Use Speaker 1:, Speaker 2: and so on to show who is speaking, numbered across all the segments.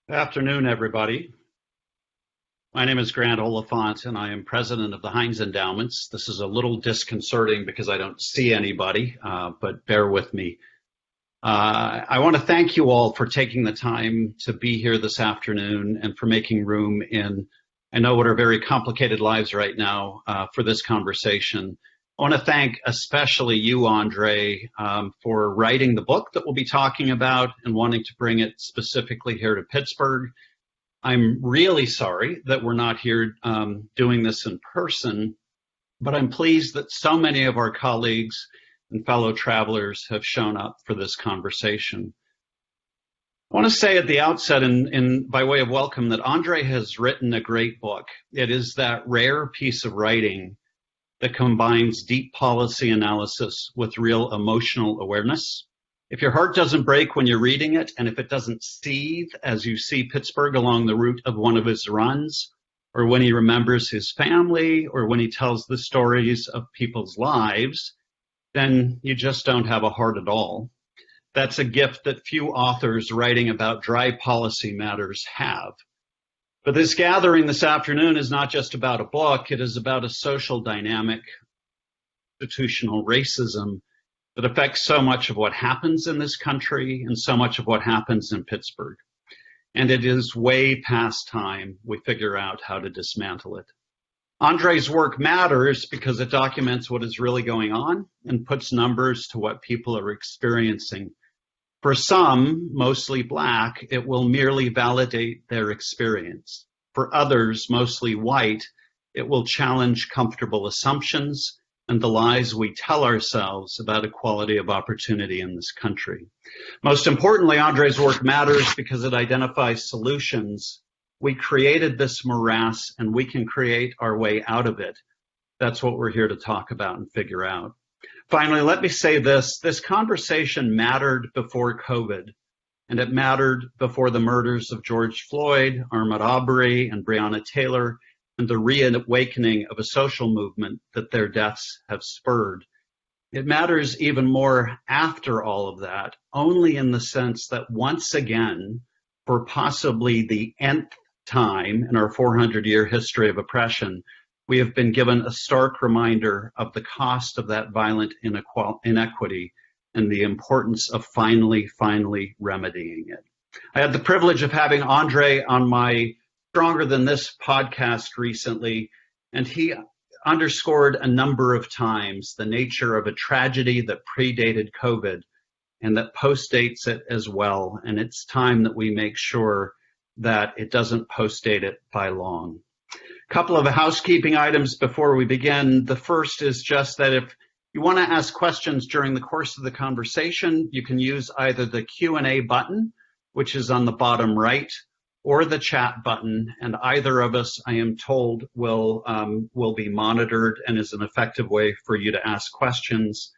Speaker 1: Good afternoon, everybody. My name is Grant Oliphant, and I am president of the Heinz Endowments. This is a little disconcerting because I don't see anybody, but bear with me. I want to thank you all for taking the time to be here this afternoon and for making room in, I know what are very complicated lives right now, for this conversation. I want to thank especially you, Andre, for writing the book that we'll be talking about and wanting to bring it specifically here to Pittsburgh. I'm really sorry that we're not here doing this in person, but I'm pleased that so many of our colleagues and fellow travelers have shown up for this conversation. I want to say at the outset, by way of welcome, that Andre has written a great book. It is that rare piece of writing that combines deep policy analysis with real emotional awareness. If your heart doesn't break when you're reading it, and if it doesn't seethe as you see Pittsburgh along the route of one of his runs, or when he remembers his family, or when he tells the stories of people's lives, then you just don't have a heart at all. That's a gift that few authors writing about dry policy matters have. But this gathering this afternoon is not just about a book, it is about a social dynamic, institutional racism that affects so much of what happens in this country and so much of what happens in Pittsburgh. And it is way past time we figure out how to dismantle it. Andre's work matters because it documents what is really going on and puts numbers to what people are experiencing. For some, mostly Black, it will merely validate their experience. For others, mostly white, it will challenge comfortable assumptions and the lies we tell ourselves about equality of opportunity in this country. Most importantly, Andre's work matters because it identifies solutions. We created this morass and we can create our way out of it. That's what we're here to talk about and figure out. Finally, let me say this conversation mattered before COVID, and it mattered before the murders of George Floyd, Ahmaud Arbery, and Breonna Taylor, and the reawakening of a social movement that their deaths have spurred. It matters even more after all of that, only in the sense that once again, for possibly the nth time in our 400-year history of oppression, we have been given a stark reminder of the cost of that violent inequity and the importance of finally remedying it. I had the privilege of having Andre on my Stronger Than This podcast recently, and he underscored a number of times the nature of a tragedy that predated COVID and that postdates it as well. And it's time that we make sure that it doesn't postdate it by long. Couple of housekeeping items before we begin. The first is just that if you want to ask questions during the course of the conversation, you can use either the Q&A button, which is on the bottom right, or the chat button, and either of us, I am told, will be monitored and is an effective way for you to ask questions.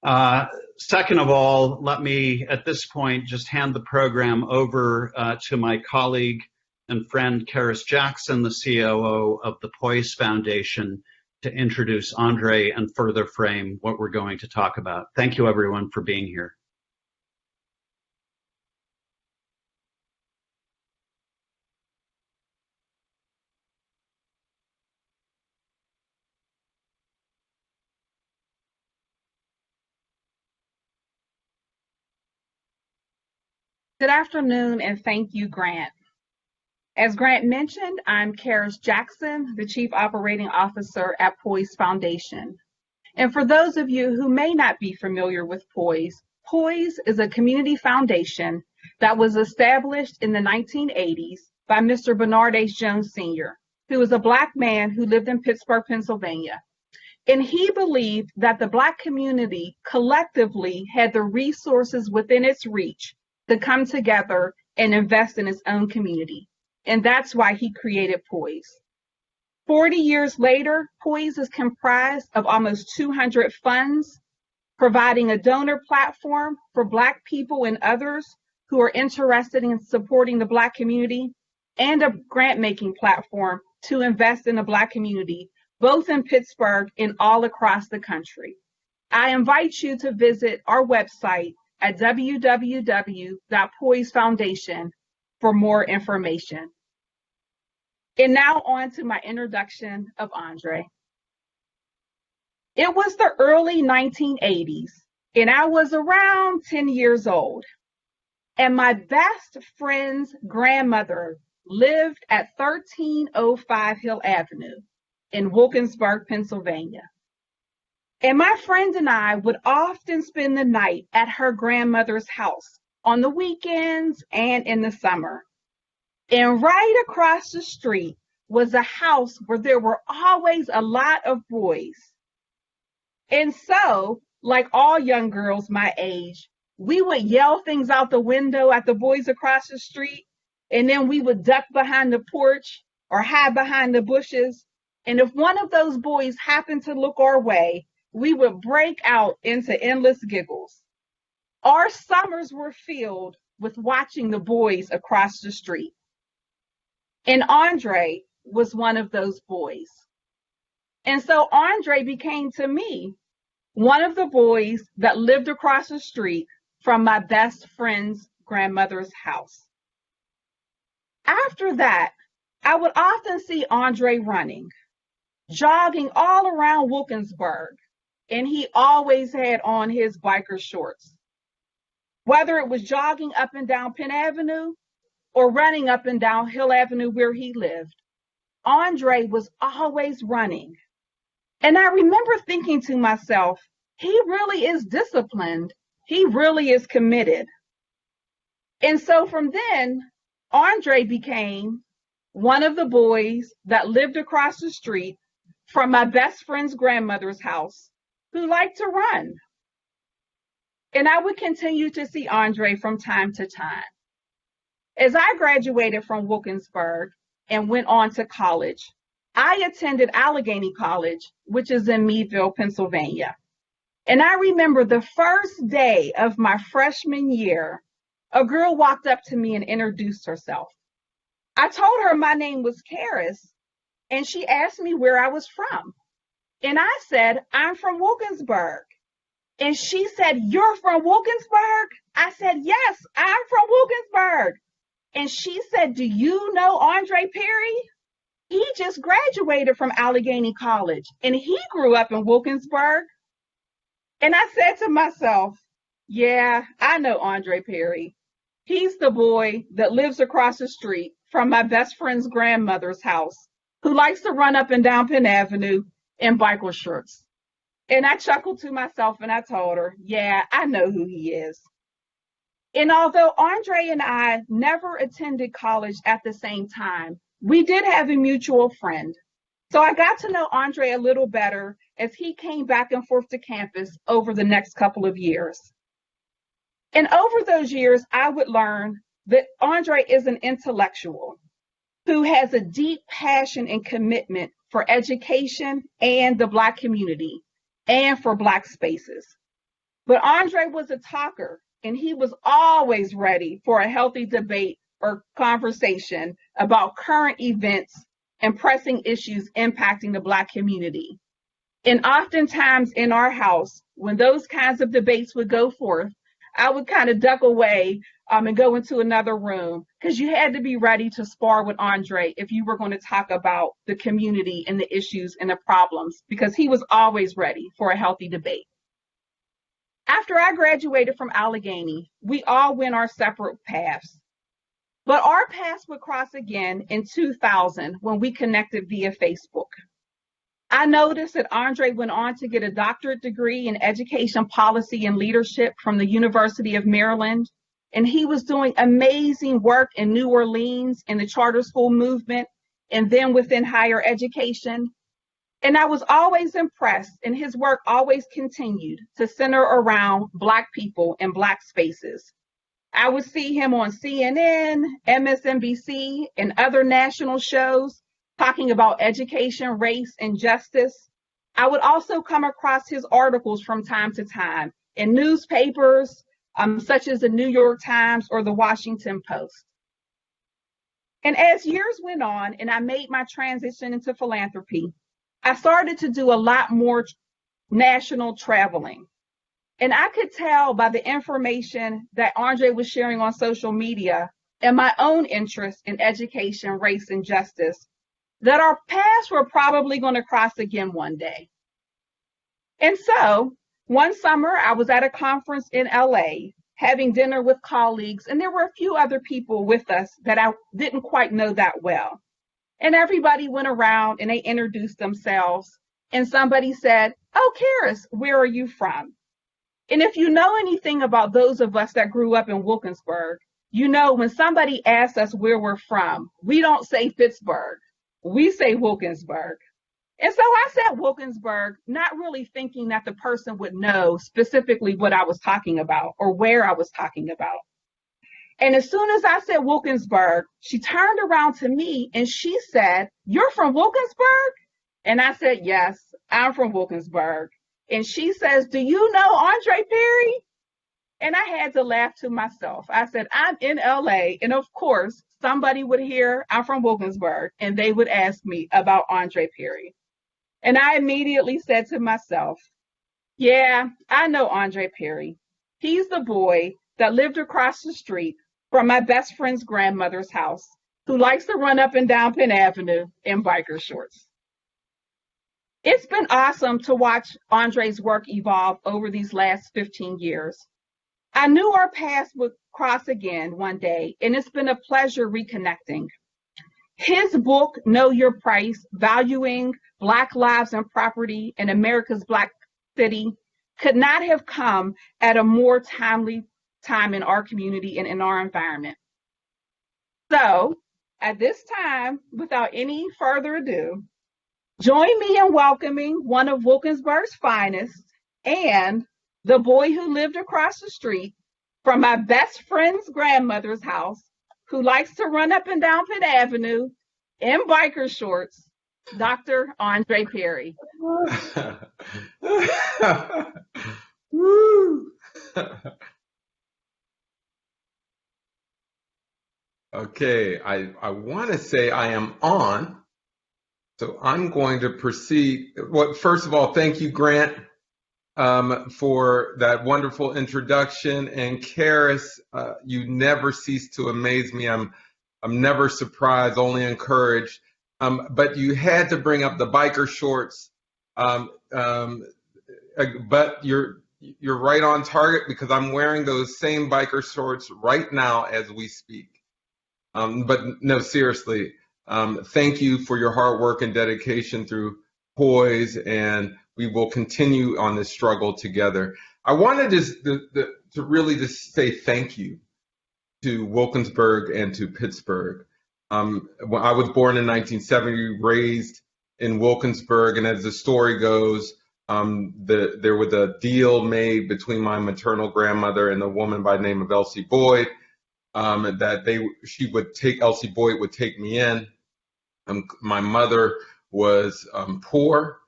Speaker 1: Second of all, let me, at this point, just hand the program over to my colleague and friend, Karis Jackson, the COO of the Poise Foundation, to introduce Andre and further frame what we're going to talk about. Thank you, everyone, for being here.
Speaker 2: Good afternoon, and thank you, Grant. As Grant mentioned, I'm Karis Jackson, the Chief Operating Officer at Poise Foundation. And for those of you who may not be familiar with Poise, Poise is a community foundation that was established in the 1980s by Mr. Bernard H. Jones Sr., who was a Black man who lived in Pittsburgh, Pennsylvania. And he believed that the Black community collectively had the resources within its reach to come together and invest in its own community. And that's why he created Poise. 40 years later, Poise is comprised of almost 200 funds, providing a donor platform for Black people and others who are interested in supporting the Black community, and a grant-making platform to invest in the Black community, both in Pittsburgh and all across the country. I invite you to visit our website at www.poisefoundation.com for more information. And now on to my introduction of Andre. It was the early 1980s, and I was around 10 years old. And my best friend's grandmother lived at 1305 Hill Avenue in Wilkinsburg, Pennsylvania. And my friend and I would often spend the night at her grandmother's house on the weekends and in the summer. And right across the street was a house where there were always a lot of boys. And so, like all young girls my age, we would yell things out the window at the boys across the street, and then we would duck behind the porch or hide behind the bushes. And if one of those boys happened to look our way, we would break out into endless giggles. Our summers were filled with watching the boys across the street. And Andre was one of those boys. And so Andre became to me one of the boys that lived across the street from my best friend's grandmother's house. After that, I would often see Andre running, jogging all around Wilkinsburg, and he always had on his biker shorts. Whether it was jogging up and down Penn Avenue or running up and down Hill Avenue where he lived, Andre was always running. And I remember thinking to myself, he really is disciplined. He really is committed. And so from then, Andre became one of the boys that lived across the street from my best friend's grandmother's house who liked to run. And I would continue to see Andre from time to time. As I graduated from Wilkinsburg and went on to college, I attended Allegheny College, which is in Meadville, Pennsylvania. And I remember the first day of my freshman year, a girl walked up to me and introduced herself. I told her my name was Karis, and she asked me where I was from. And I said, I'm from Wilkinsburg. And she said, you're from Wilkinsburg? I said, yes, I'm from Wilkinsburg. And she said, do you know Andre Perry? He just graduated from Allegheny College, and he grew up in Wilkinsburg. And I said to myself, yeah, I know Andre Perry. He's the boy that lives across the street from my best friend's grandmother's house, who likes to run up and down Penn Avenue in biker shorts. And I chuckled to myself and I told her, yeah, I know who he is. And although Andre and I never attended college at the same time, we did have a mutual friend. So I got to know Andre a little better as he came back and forth to campus over the next couple of years. And over those years, I would learn that Andre is an intellectual who has a deep passion and commitment for education and the Black community and for Black spaces. But Andre was a talker, and he was always ready for a healthy debate or conversation about current events and pressing issues impacting the Black community. And oftentimes in our house, when those kinds of debates would go forth, I would kind of duck away and go into another room, because you had to be ready to spar with Andre if you were going to talk about the community and the issues and the problems, because he was always ready for a healthy debate. After I graduated from Allegheny, we all went our separate paths. But our paths would cross again in 2000 when we connected via Facebook. I noticed that Andre went on to get a doctorate degree in education policy and leadership from the University of Maryland, and he was doing amazing work in New Orleans in the charter school movement and then within higher education. And I was always impressed, and his work always continued to center around Black people and Black spaces. I would see him on CNN, MSNBC, and other national shows talking about education, race, and justice. I would also come across his articles from time to time in newspapers, such as the New York Times or the Washington Post. And as years went on and I made my transition into philanthropy, I started to do a lot more national traveling. And I could tell by the information that Andre was sharing on social media and my own interest in education, race, and justice, that our paths were probably going to cross again one day. And so one summer, I was at a conference in LA having dinner with colleagues, and there were a few other people with us that I didn't quite know that well. And everybody went around and they introduced themselves, and somebody said, "Oh, Karis, where are you from?" And if you know anything about those of us that grew up in Wilkinsburg, you know when somebody asks us where we're from, we don't say Pittsburgh, we say Wilkinsburg. And so I said Wilkinsburg, not really thinking that the person would know specifically what I was talking about or where I was talking about. And as soon as I said Wilkinsburg, she turned around to me and she said, "You're from Wilkinsburg?" And I said, "Yes, I'm from Wilkinsburg." And she says, "Do you know Andre Perry?" And I had to laugh to myself. I said, "I'm in LA." And of course, somebody would hear I'm from Wilkinsburg and they would ask me about Andre Perry. And I immediately said to myself, "Yeah, I know Andre Perry. He's the boy that lived across the street from my best friend's grandmother's house, who likes to run up and down Penn Avenue in biker shorts." It's been awesome to watch Andre's work evolve over these last 15 years. I knew our paths would cross again one day, and it's been a pleasure reconnecting. His book, Know Your Price, Valuing Black Lives and Property in America's Black City, could not have come at a more timely time in our community and in our environment. So at this time, without any further ado, join me in welcoming one of Wilkinsburg's finest and the boy who lived across the street from my best friend's grandmother's house, who likes to run up and down Penn Avenue in biker shorts, Dr. Andre Perry.
Speaker 3: Woo. Okay, I want to say I am on, so I'm going to proceed. Well, first of all, thank you, Grant, for that wonderful introduction. And Karis, you never cease to amaze me. I'm never surprised, only encouraged. But you had to bring up the biker shorts. But you're right on target, because I'm wearing those same biker shorts right now as we speak. But no, seriously, thank you for your hard work and dedication through Poise, and we will continue on this struggle together. I wanted to really just say thank you to Wilkinsburg and to Pittsburgh. When I was born in 1970, raised in Wilkinsburg, and as the story goes, there was a deal made between my maternal grandmother and a woman by the name of Elsie Boyd, that Elsie Boyd would take me in. My mother was poor.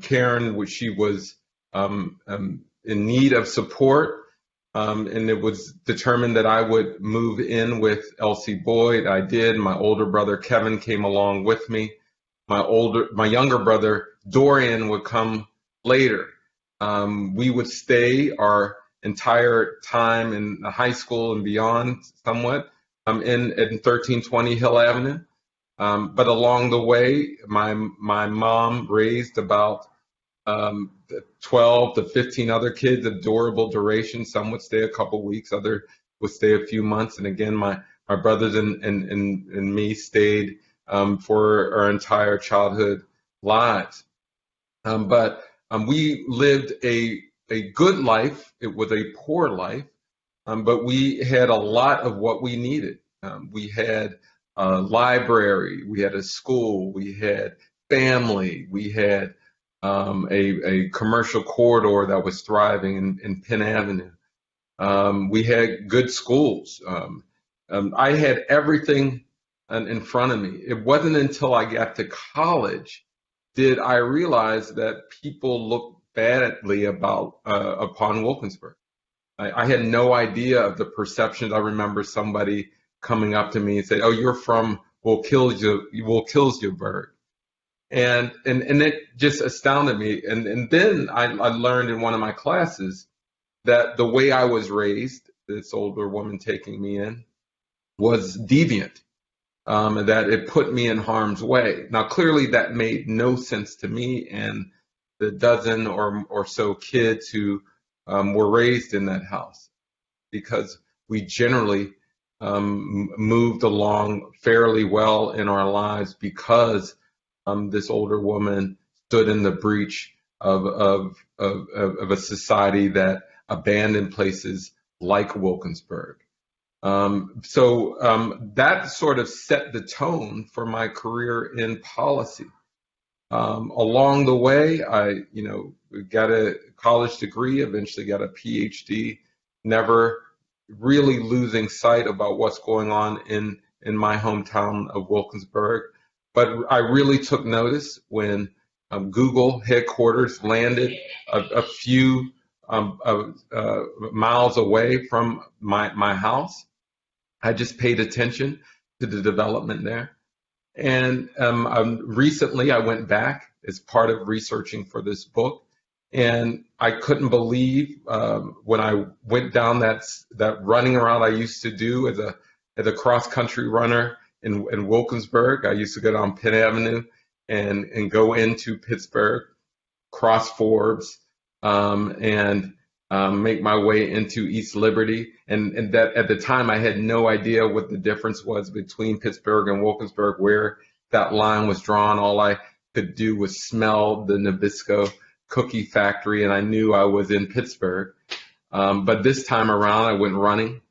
Speaker 3: Karen, she was in need of support, and it was determined that I would move in with Elsie Boyd. I did. My older brother Kevin came along with me. My younger brother Dorian would come later. We would stay our entire time in high school and beyond, somewhat, in 1320 Hill Avenue. But along the way, my mom raised about 12 to 15 other kids of durable duration. Some would stay a couple weeks, others would stay a few months. And again, my brothers and me stayed for our entire childhood lives. But we lived a good life. It was a poor life, but we had a lot of what we needed. We had a library, we had a school, we had family, we had a commercial corridor that was thriving in Penn Avenue. We had good schools. I had everything in front of me. It wasn't until I got to college did I realize that people looked badly upon Wilkinsburg. I had no idea of the perceptions. I remember somebody coming up to me and say, "Oh, you're from Wilkinsburg," and it just astounded me. And then I learned in one of my classes that the way I was raised, this older woman taking me in, was deviant, that it put me in harm's way. Now, clearly that made no sense to me and the dozen or so kids who were raised in that house, because we generally moved along fairly well in our lives because this older woman stood in the breach of a society that abandoned places like Wilkinsburg. So that sort of set the tone for my career in policy. Along the way, I got a college degree, eventually got a PhD, never really losing sight about what's going on in my hometown of Wilkinsburg. But I really took notice when Google headquarters landed a few miles away from my house. I just paid attention to the development there. And recently I went back as part of researching for this book, and I couldn't believe when I went down that running around I used to do as a cross-country runner in Wilkinsburg. I used to go down Penn Avenue and go into Pittsburgh, cross Forbes, and make my way into East Liberty. And that at the time I had no idea what the difference was between Pittsburgh and Wilkinsburg, where that line was drawn. All I could do was smell the Nabisco cookie factory, and I knew I was in Pittsburgh. But this time around I went running,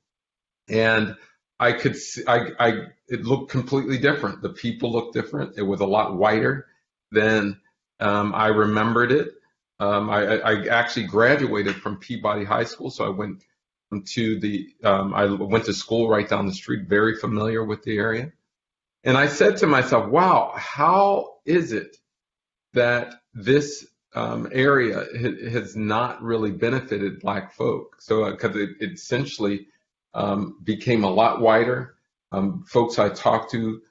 Speaker 3: and I could see, it looked completely different. The people looked different. It was a lot whiter than I remembered it. I actually graduated from Peabody High School, so I went to school right down the street, very familiar with the area. And I said to myself, wow, how is it that this area has not really benefited Black folk? So, because it essentially became a lot whiter. Folks I talked to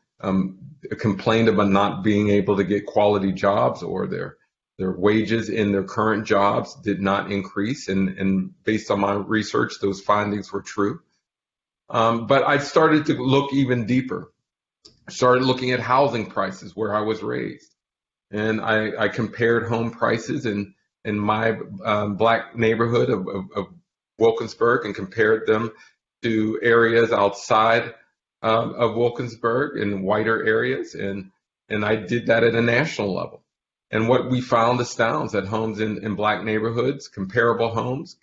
Speaker 3: complained about not being able to get quality jobs, or their wages in their current jobs did not increase. And based on my research, those findings were true. But I started to look even deeper. I started looking at housing prices where I was raised. And I compared home prices in my Black neighborhood of Wilkinsburg and compared them to areas outside of Wilkinsburg in whiter areas. And I did that at a national level. And what we found astounds, that homes in Black neighborhoods, comparable homes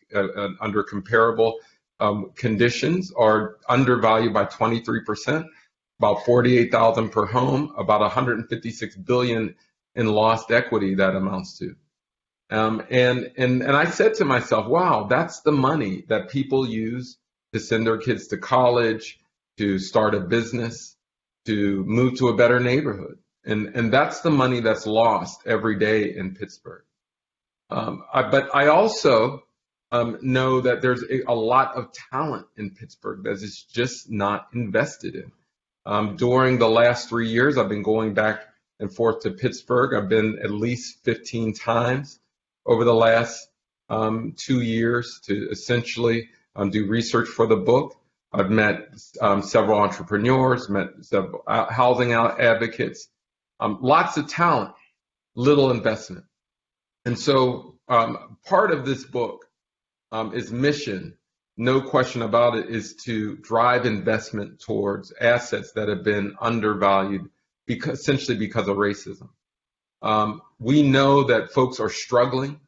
Speaker 3: under comparable conditions, are undervalued by 23%, about $48,000 per home, about $156 billion in lost equity that amounts to. And I said to myself, wow, that's the money that people use to send their kids to college, to start a business, to move to a better neighborhood. And that's the money that's lost every day in Pittsburgh. But I also know that there's a lot of talent in Pittsburgh that is just not invested in. During the last 3 years, I've been going back and forth to Pittsburgh. I've been at least 15 times over the last 2 years to essentially do research for the book. I've met several entrepreneurs, met several housing advocates. Lots of talent, little investment. And so part of this book is mission, no question about it, is to drive investment towards assets that have been undervalued essentially because of racism. We know that folks are struggling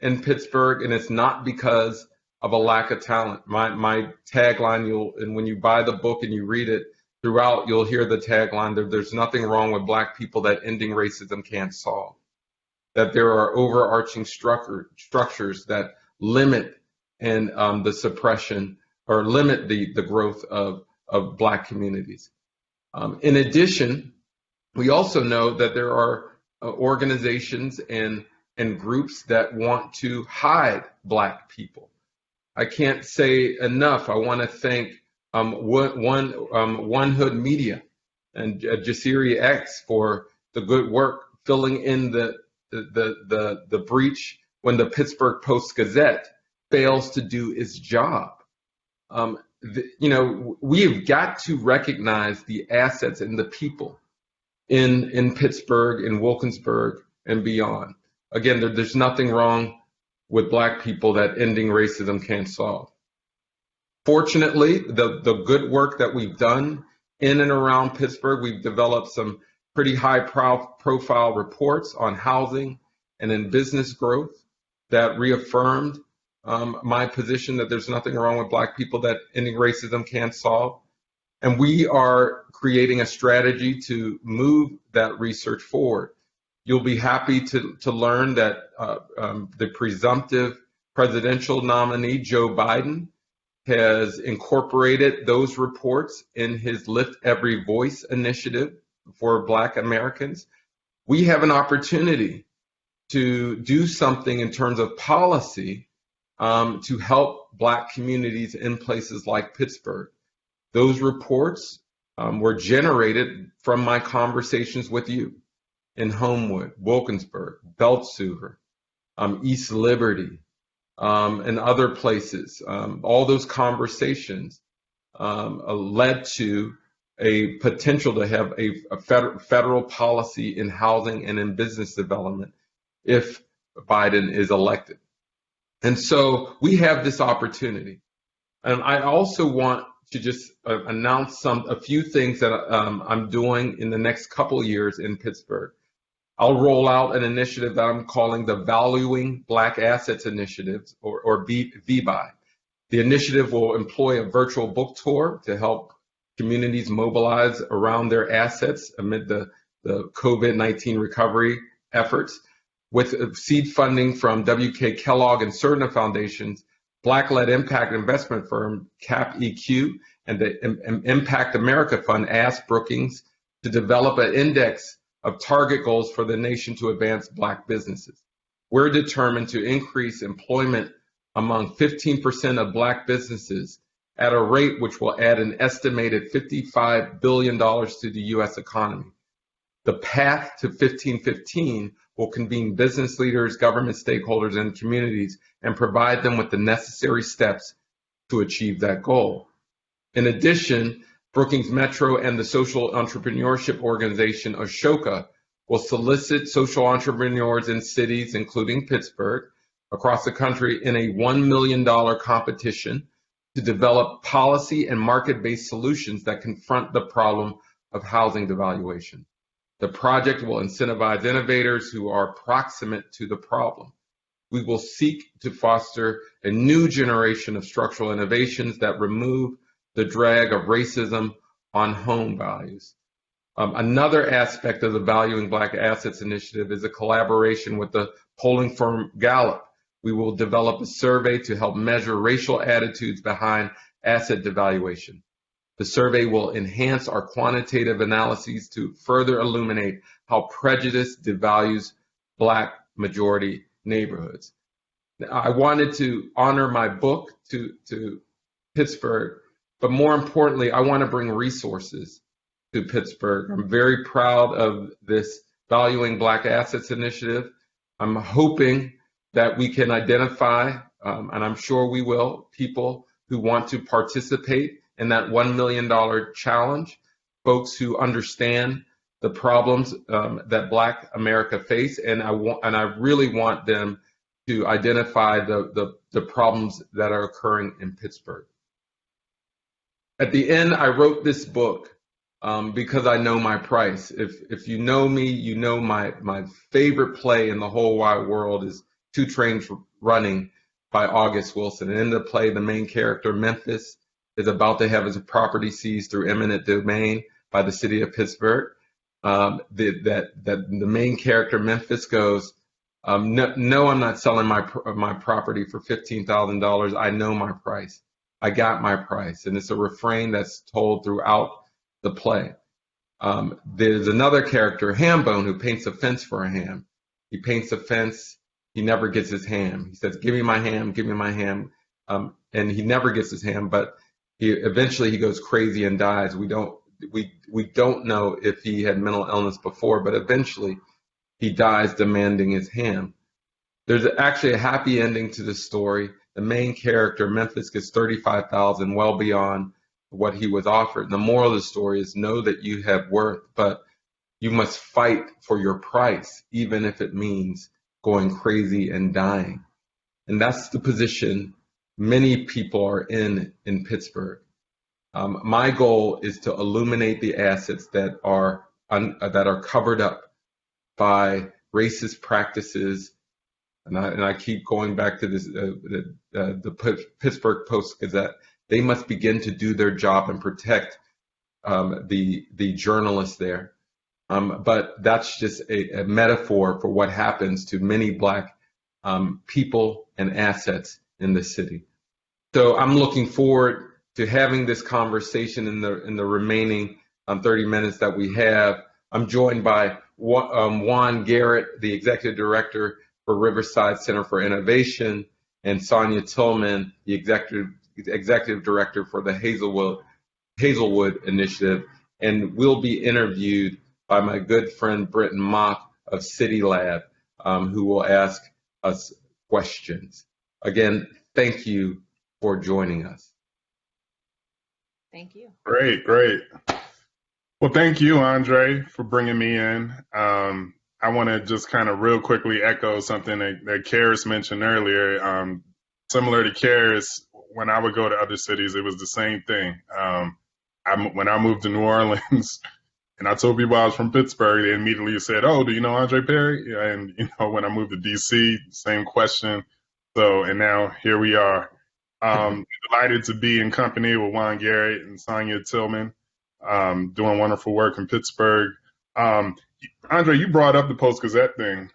Speaker 3: in Pittsburgh, and it's not because of a lack of talent. My tagline, and when you buy the book and you read it, throughout, you'll hear the tagline, there's nothing wrong with Black people that ending racism can't solve. That there are overarching structures that limit the suppression or limit the growth of Black communities. In addition, we also know that there are organizations and groups that want to hide Black people. I can't say enough. I want to thank One Hood Media and Jasiri X for the good work filling in the breach when the Pittsburgh Post-Gazette fails to do its job. we've got to recognize the assets and the people in Pittsburgh, in Wilkinsburg, and beyond. Again, there's nothing wrong with Black people that ending racism can't solve. Fortunately, the good work that we've done in and around Pittsburgh, we've developed some pretty high profile reports on housing and in business growth that reaffirmed my position that there's nothing wrong with Black people that ending racism can't solve. And we are creating a strategy to move that research forward. You'll be happy to learn that the presumptive presidential nominee, Joe Biden, has incorporated those reports in his Lift Every Voice initiative for Black Americans. We have an opportunity to do something in terms of policy to help Black communities in places like Pittsburgh. Those reports were generated from my conversations with you in Homewood, Wilkinsburg, Beltsuver, East Liberty, and other places. All those conversations led to a potential to have a federal policy in housing and in business development if Biden is elected. And so we have this opportunity. And I also want to just announce a few things that I'm doing in the next couple of years in Pittsburgh. I'll roll out an initiative that I'm calling the Valuing Black Assets Initiative, or VBI. The initiative will employ a virtual book tour to help communities mobilize around their assets amid the COVID-19 recovery efforts. With seed funding from W.K. Kellogg and Cerna Foundations, Black-led impact investment firm CapEQ and the Impact America Fund asked Brookings to develop an index of target goals for the nation to advance Black businesses. We're determined to increase employment among 15% of Black businesses at a rate which will add an estimated $55 billion to the U.S. economy. The path to 1515 will convene business leaders, government stakeholders, and communities and provide them with the necessary steps to achieve that goal. In addition, Brookings Metro and the social entrepreneurship organization Ashoka will solicit social entrepreneurs in cities, including Pittsburgh, across the country in a $1 million competition to develop policy and market-based solutions that confront the problem of housing devaluation. The project will incentivize innovators who are proximate to the problem. We will seek to foster a new generation of structural innovations that remove the drag of racism on home values. Another aspect of the Valuing Black Assets initiative is a collaboration with the polling firm Gallup. We will develop a survey to help measure racial attitudes behind asset devaluation. The survey will enhance our quantitative analyses to further illuminate how prejudice devalues Black majority neighborhoods. I wanted to honor my book to Pittsburgh, but more importantly, I want to bring resources to Pittsburgh. I'm very proud of this Valuing Black Assets initiative. I'm hoping that we can identify, and I'm sure we will, people who want to participate in that $1 million challenge, folks who understand the problems that Black America face, and I really want them to identify the problems that are occurring in Pittsburgh. At the end, I wrote this book because I know my price. If you know me, you know my favorite play in the whole wide world is Two Trains Running by August Wilson. And in the play, the main character, Memphis, is about to have his property seized through eminent domain by the city of Pittsburgh. The main character, Memphis, goes, no, I'm not selling my property for $15,000. I know my price. I got my price. And it's a refrain that's told throughout the play. There's another character, Hambone, who paints a fence for a ham. He paints a fence. He never gets his ham. He says, give me my ham, give me my ham. And he never gets his ham, but eventually he goes crazy and dies. We don't know if he had mental illness before, but eventually he dies demanding his ham. There's actually a happy ending to the story. the main character, Memphis, gets $35,000, well beyond what he was offered. The moral of the story is know that you have worth, but you must fight for your price, even if it means going crazy and dying. And that's the position many people are in Pittsburgh. My goal is to illuminate the assets that are covered up by racist practices, and I keep going back to this the Pittsburgh Post-Gazette. They must begin to do their job and protect the journalists there. But that's just a metaphor for what happens to many Black people and assets in the city. So I'm looking forward to having this conversation in the remaining 30 minutes that we have. I'm joined by Juan Garrett, the Executive Director for Riverside Center for Innovation, and Sonya Tilghman, the Executive Director for the Hazelwood Initiative. And we'll be interviewed by my good friend Brentin Mock of CityLab, who will ask us questions. Again, thank you for joining us.
Speaker 4: Thank you.
Speaker 5: Great. Well, thank you, Andre, for bringing me in. I want to just kind of real quickly echo something that Karis mentioned earlier. Similar to Karis, when I would go to other cities, it was the same thing. When I moved to New Orleans, and I told people I was from Pittsburgh, they immediately said, "Oh, do you know Andre Perry?" And when I moved to DC, same question. So, and now here we are. Delighted to be in company with Juan Garrett and Sonya Tilghman, doing wonderful work in Pittsburgh. Andre, you brought up the Post-Gazette thing,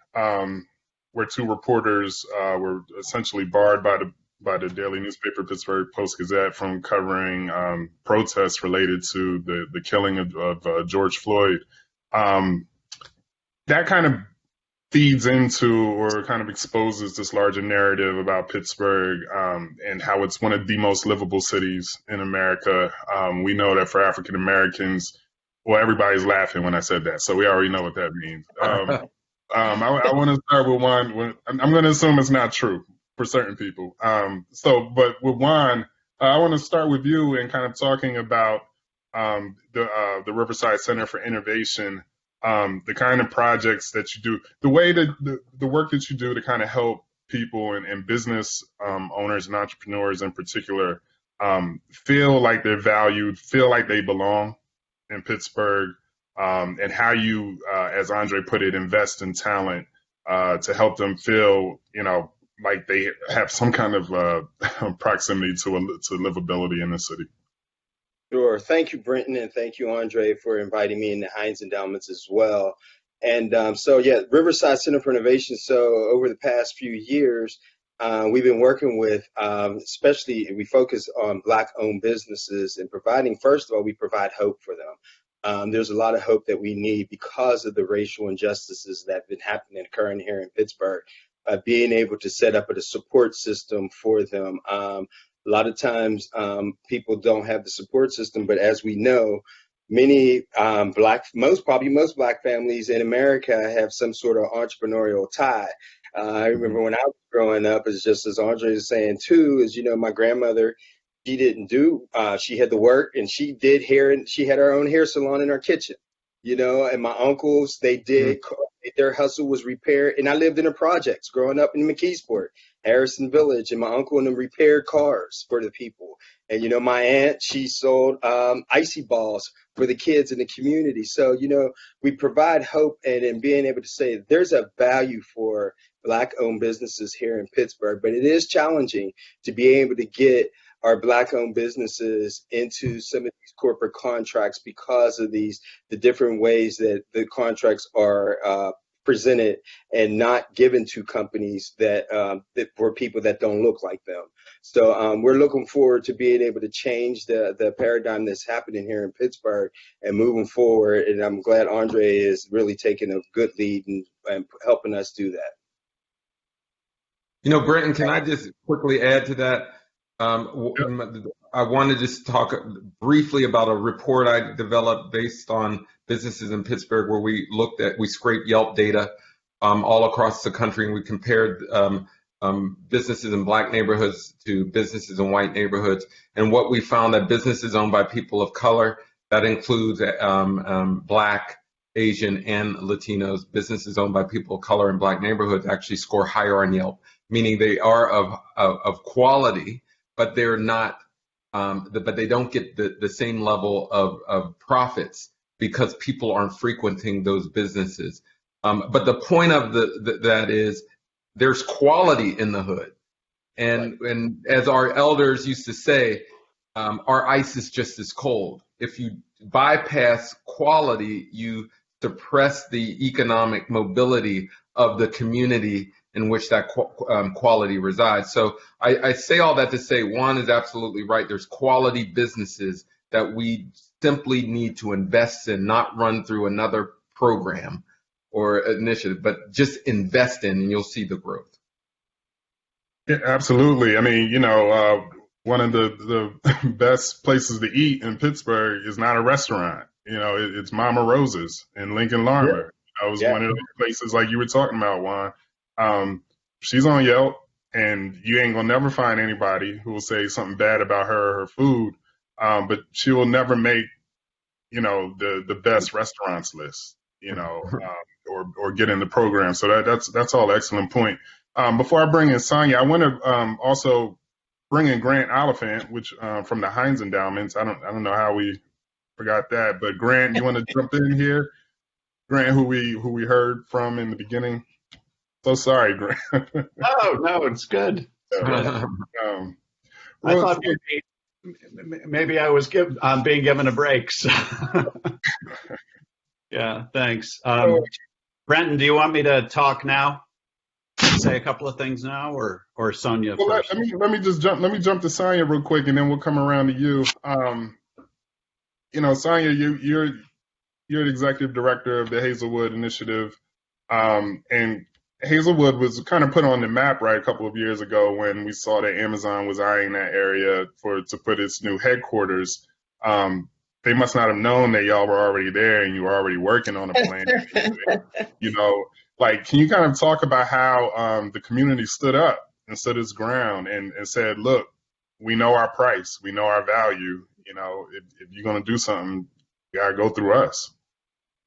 Speaker 5: where two reporters were essentially barred by the daily newspaper Pittsburgh Post-Gazette from covering protests related to the killing of George Floyd. That kind of feeds into or kind of exposes this larger narrative about Pittsburgh and how it's one of the most livable cities in America. We know that for African Americans, well, everybody's laughing when I said that, so we already know what that means. I want to start with Juan. I'm going to assume it's not true for certain people. But with Juan, I want to start with you and kind of talking about the Riverside Center for Innovation. The kind of projects that you do, the way that the work that you do to kind of help people and business owners and entrepreneurs in particular feel like they're valued, feel like they belong in Pittsburgh, and how you, as Andre put it, invest in talent to help them feel, like they have some kind of proximity to livability in the city.
Speaker 6: Sure. Thank you, Brentin, and thank you, Andre, for inviting me in the Heinz Endowments as well. And Riverside Center for Innovation. So over the past few years, we've been working with, especially we focus on Black-owned businesses and providing, first of all, we provide hope for them. There's a lot of hope that we need because of the racial injustices that have been happening and occurring here in Pittsburgh. Being able to set up a support system for them. A lot of times people don't have the support system, but as we know, many most Black families in America have some sort of entrepreneurial tie. I remember when I was growing up, it's just as Andre is saying too, is, my grandmother, she didn't do, she had to work and she did hair, and she had her own hair salon in her kitchen, and my uncles, they did, their hustle was repair. And I lived in the projects growing up in McKeesport, Harrison Village, and my uncle and them repaired cars for the people. And, my aunt, she sold icy balls for the kids in the community. So, we provide hope and in being able to say there's a value for Black-owned businesses here in Pittsburgh, but it is challenging to be able to get our Black-owned businesses into some of these corporate contracts because of the different ways that the contracts are presented and not given to companies that for people that don't look like them. So we're looking forward to being able to change the paradigm that's happening here in Pittsburgh and moving forward. And I'm glad Andre is really taking a good lead and helping us do that.
Speaker 3: Brentin, can I just quickly add to that? I want to just talk briefly about a report I developed based on businesses in Pittsburgh where we scraped Yelp data all across the country, and we compared businesses in black neighborhoods to businesses in white neighborhoods. And what we found that businesses owned by people of color, that includes black, Asian, and Latinos, businesses owned by people of color in black neighborhoods actually score higher on Yelp, meaning they are of quality, but they're not, but they don't get the same level of profits because people aren't frequenting those businesses. But the point of that is there's quality in the hood. And as our elders used to say, our ice is just as cold. If you bypass quality, you suppress the economic mobility of the community in which that quality resides. So I say all that to say Juan is absolutely right. There's quality businesses that we simply need to invest in, not run through another program or initiative, but just invest in, and you'll see the growth.
Speaker 5: Yeah, absolutely. I mean, one of the best places to eat in Pittsburgh is not a restaurant. It's Mama Rose's in Lincoln Larmer. Yeah. It was one of those places like you were talking about, Juan. She's on Yelp, and you ain't gonna never find anybody who will say something bad about her or her food. But she will never make, the best restaurants list, or get in the program. So that's all excellent point. Before I bring in Sonya, I want to also bring in Grant Oliphant, which from the Heinz Endowments. I don't know how we forgot that, but Grant, you want to jump in here? Grant, who we heard from in the beginning. So sorry, Grant.
Speaker 1: No, it's good. I thought maybe I was being given a break. So. Yeah, thanks. Brentin, do you want me to talk now? Say a couple of things now, or Sonya first?
Speaker 5: Let me jump to Sonya real quick, and then we'll come around to you. Sonya, you're the executive director of the Hazelwood Initiative, and Hazelwood was kind of put on the map a couple of years ago when we saw that Amazon was eyeing that area to put its new headquarters. They must not have known that y'all were already there and you were already working on a plan. Can you kind of talk about how the community stood up and stood its ground and said, look, we know our price, we know our value. If you're going to do something, you got to go through us.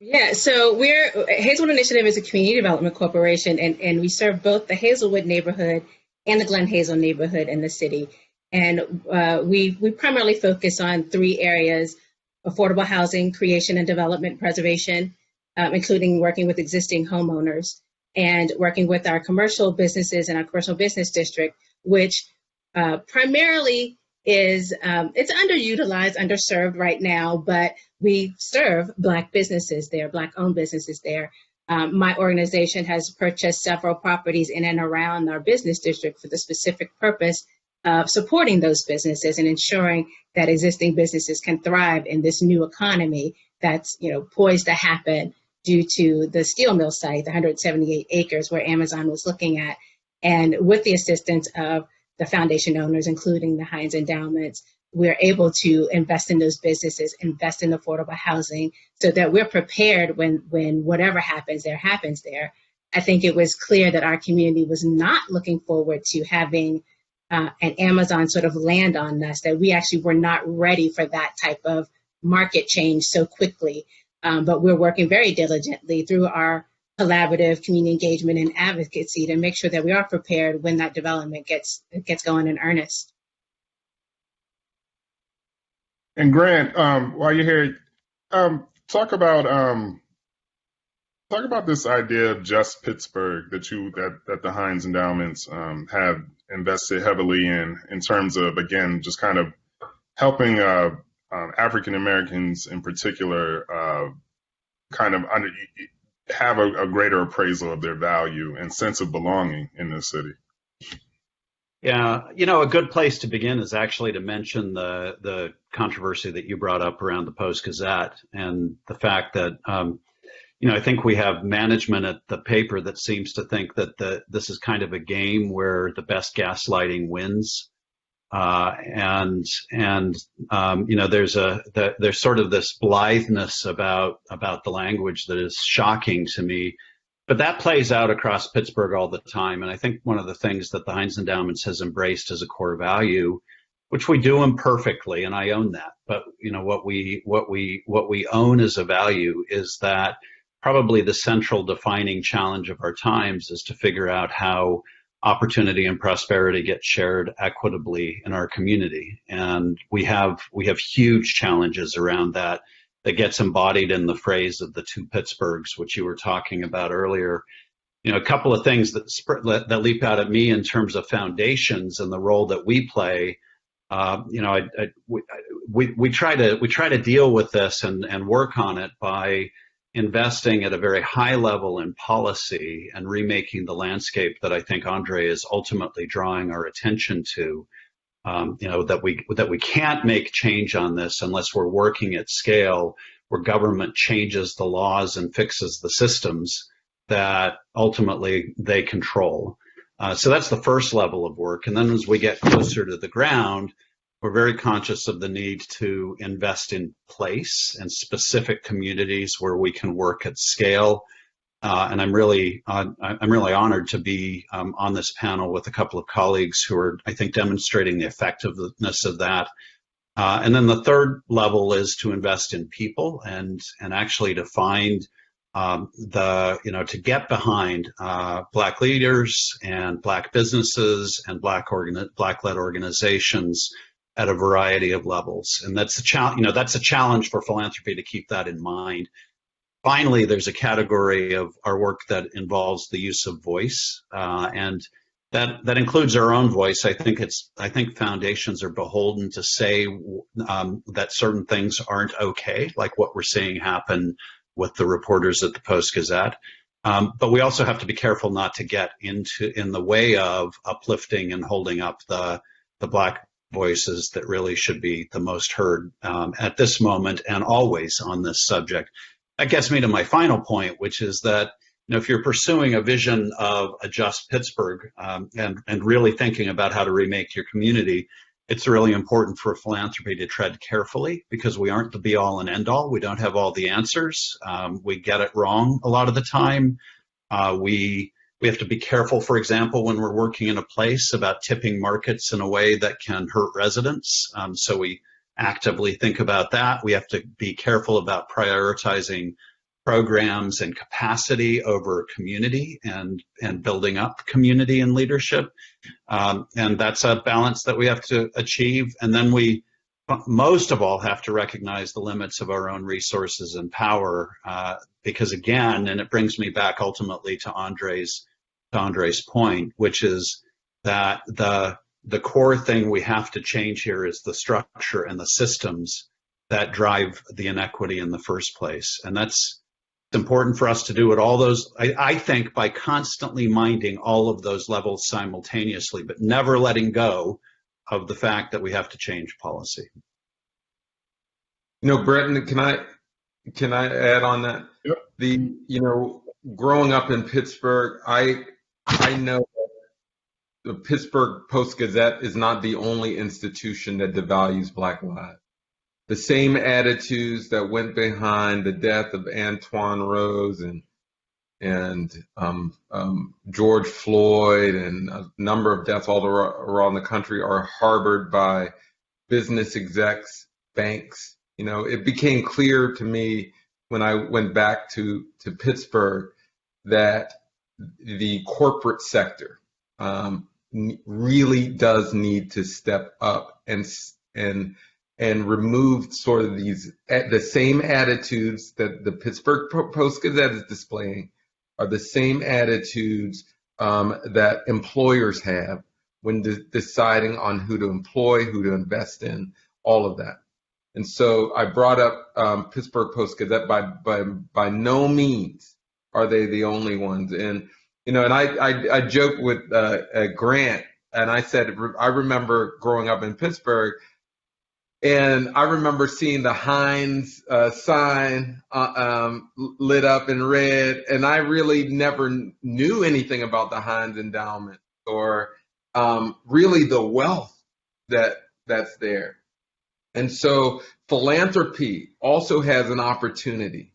Speaker 4: Yeah, so Hazelwood Initiative is a community development corporation, and we serve both the Hazelwood neighborhood and the Glen Hazel neighborhood in the city. And we primarily focus on three areas: affordable housing, creation and development, preservation, including working with existing homeowners, and working with our commercial businesses and our commercial business district, which primarily is it's underutilized, underserved right now, but we serve Black businesses there, Black-owned businesses there. My organization has purchased several properties in and around our business district for the specific purpose of supporting those businesses and ensuring that existing businesses can thrive in this new economy that's poised to happen due to the steel mill site, the 178 acres where Amazon was looking at. And with the assistance of the foundation owners, including the Heinz Endowments, we're able to invest in those businesses, invest in affordable housing, so that we're prepared when whatever happens there. I think it was clear that our community was not looking forward to having an Amazon sort of land on us, that we actually were not ready for that type of market change so quickly. But we're working very diligently through our collaborative community engagement and advocacy to make sure that we are prepared when that development gets going in earnest.
Speaker 5: And Grant, while you're here, talk about this idea of just Pittsburgh that the Heinz Endowments have invested heavily in terms of, again, just kind of helping African Americans in particular have a greater appraisal of their value and sense of belonging in this city.
Speaker 1: Yeah, a good place to begin is actually to mention the controversy that you brought up around the Post-Gazette and the fact that, I think we have management at the paper that seems to think that this is kind of a game where the best gaslighting wins. There's sort of this blitheness about the language that is shocking to me. But that plays out across Pittsburgh all the time. And I think one of the things that the Heinz Endowments has embraced as a core value, which we do imperfectly, and I own that, but what we own as a value is that probably the central defining challenge of our times is to figure out how opportunity and prosperity get shared equitably in our community. And we have huge challenges around that gets embodied in the phrase of the two Pittsburghs, which you were talking about earlier. A couple of things that leap out at me in terms of foundations and the role that we play. We try to deal with this and work on it by investing at a very high level in policy and remaking the landscape that I think Andre is ultimately drawing our attention to. That we can't make change on this unless we're working at scale where government changes the laws and fixes the systems that ultimately they control. So that's the first level of work. And then as we get closer to the ground, we're very conscious of the need to invest in place and specific communities where we can work at scale. And I'm really honored to be on this panel with a couple of colleagues who are, I think, demonstrating the effectiveness of that. And then the third level is to invest in people and actually to find to get behind Black leaders and Black businesses and Black-led organizations at a variety of levels. And that's a challenge for philanthropy to keep that in mind. Finally, there's a category of our work that involves the use of voice, and that includes our own voice. I think foundations are beholden to say that certain things aren't okay, like what we're seeing happen with the reporters at the Post-Gazette. But we also have to be careful not to get in the way of uplifting and holding up the Black voices that really should be the most heard at this moment and always on this subject. That gets me to my final point, which is that if you're pursuing a vision of a just Pittsburgh and really thinking about how to remake your community, it's really important for philanthropy to tread carefully because we aren't the be-all and end-all. We don't have all the answers. We get it wrong a lot of the time. We have to be careful, for example, when we're working in a place about tipping markets in a way that can hurt residents. So we actively think about that. We have to be careful about prioritizing programs and capacity over community and building up community and leadership. And that's a balance that we have to achieve. And then we most of all have to recognize the limits of our own resources and power, because again, and it brings me back ultimately to Andre's point, which is that the core thing we have to change here is the structure and the systems that drive the inequity in the first place. And that's important for us to do at all those, I think, by constantly minding all of those levels simultaneously, but never letting go of the fact that we have to change policy.
Speaker 3: Brentin, can I add on that?
Speaker 5: Yep.
Speaker 3: Growing up in Pittsburgh, I know the Pittsburgh Post-Gazette is not the only institution that devalues Black lives. The same attitudes that went behind the death of Antoine Rose and George Floyd and a number of deaths all around the country are harbored by business execs, banks. It became clear to me when I went back to Pittsburgh that the corporate sector really does need to step up and remove sort of the same attitudes that the Pittsburgh Post-Gazette is displaying are the same attitudes that employers have when deciding on who to employ, who to invest in, all of that. And so I brought up Pittsburgh Post-Gazette. By no means are they the only ones. And I joked with Grant, and I said I remember growing up in Pittsburgh. And I remember seeing the Heinz sign lit up in red, and I really never knew anything about the Heinz Endowment or really the wealth that's there. And so philanthropy also has an opportunity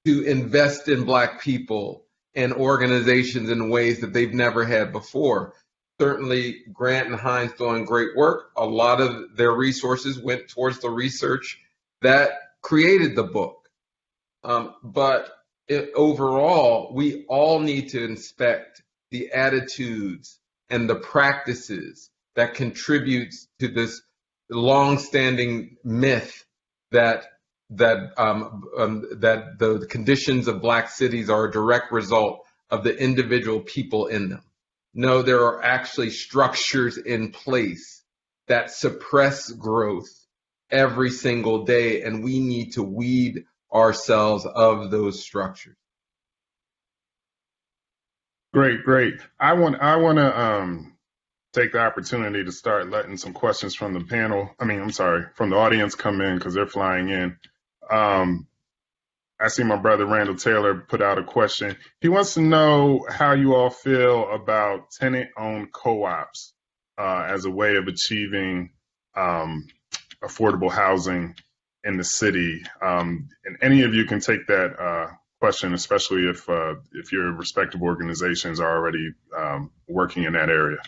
Speaker 3: to invest in Black people and organizations in ways that they've never had before. Certainly, Grant and Heinz doing great work. A lot of their resources went towards the research that created the book. But overall, we all need to inspect the attitudes and the practices that contributes to this long-standing myth that the conditions of Black cities are a direct result of the individual people in them. No, there are actually structures in place that suppress growth every single day, and we need to weed ourselves of those structures.
Speaker 5: Great. I want to take the opportunity to start letting some questions from the panel. From the audience come in because they're flying in. I see my brother Randall Taylor put out a question. He wants to know how you all feel about tenant-owned co-ops as a way of achieving affordable housing in the city. And any of you can take that question, especially if your respective organizations are already working in that area.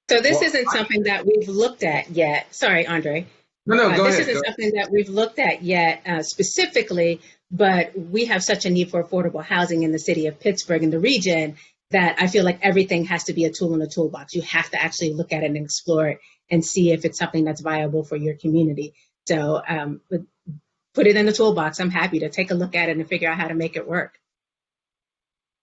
Speaker 4: So this isn't something that we've looked at yet. Sorry, Andre.
Speaker 3: No, go
Speaker 4: this
Speaker 3: ahead.
Speaker 4: isn't something that we've looked at yet specifically, but we have such a need for affordable housing in the city of Pittsburgh and the region that I feel like everything has to be a tool in the toolbox. You have to actually look at it and explore it and see if it's something that's viable for your community. So put it in the toolbox. I'm happy to take a look at it and figure out how to make it work.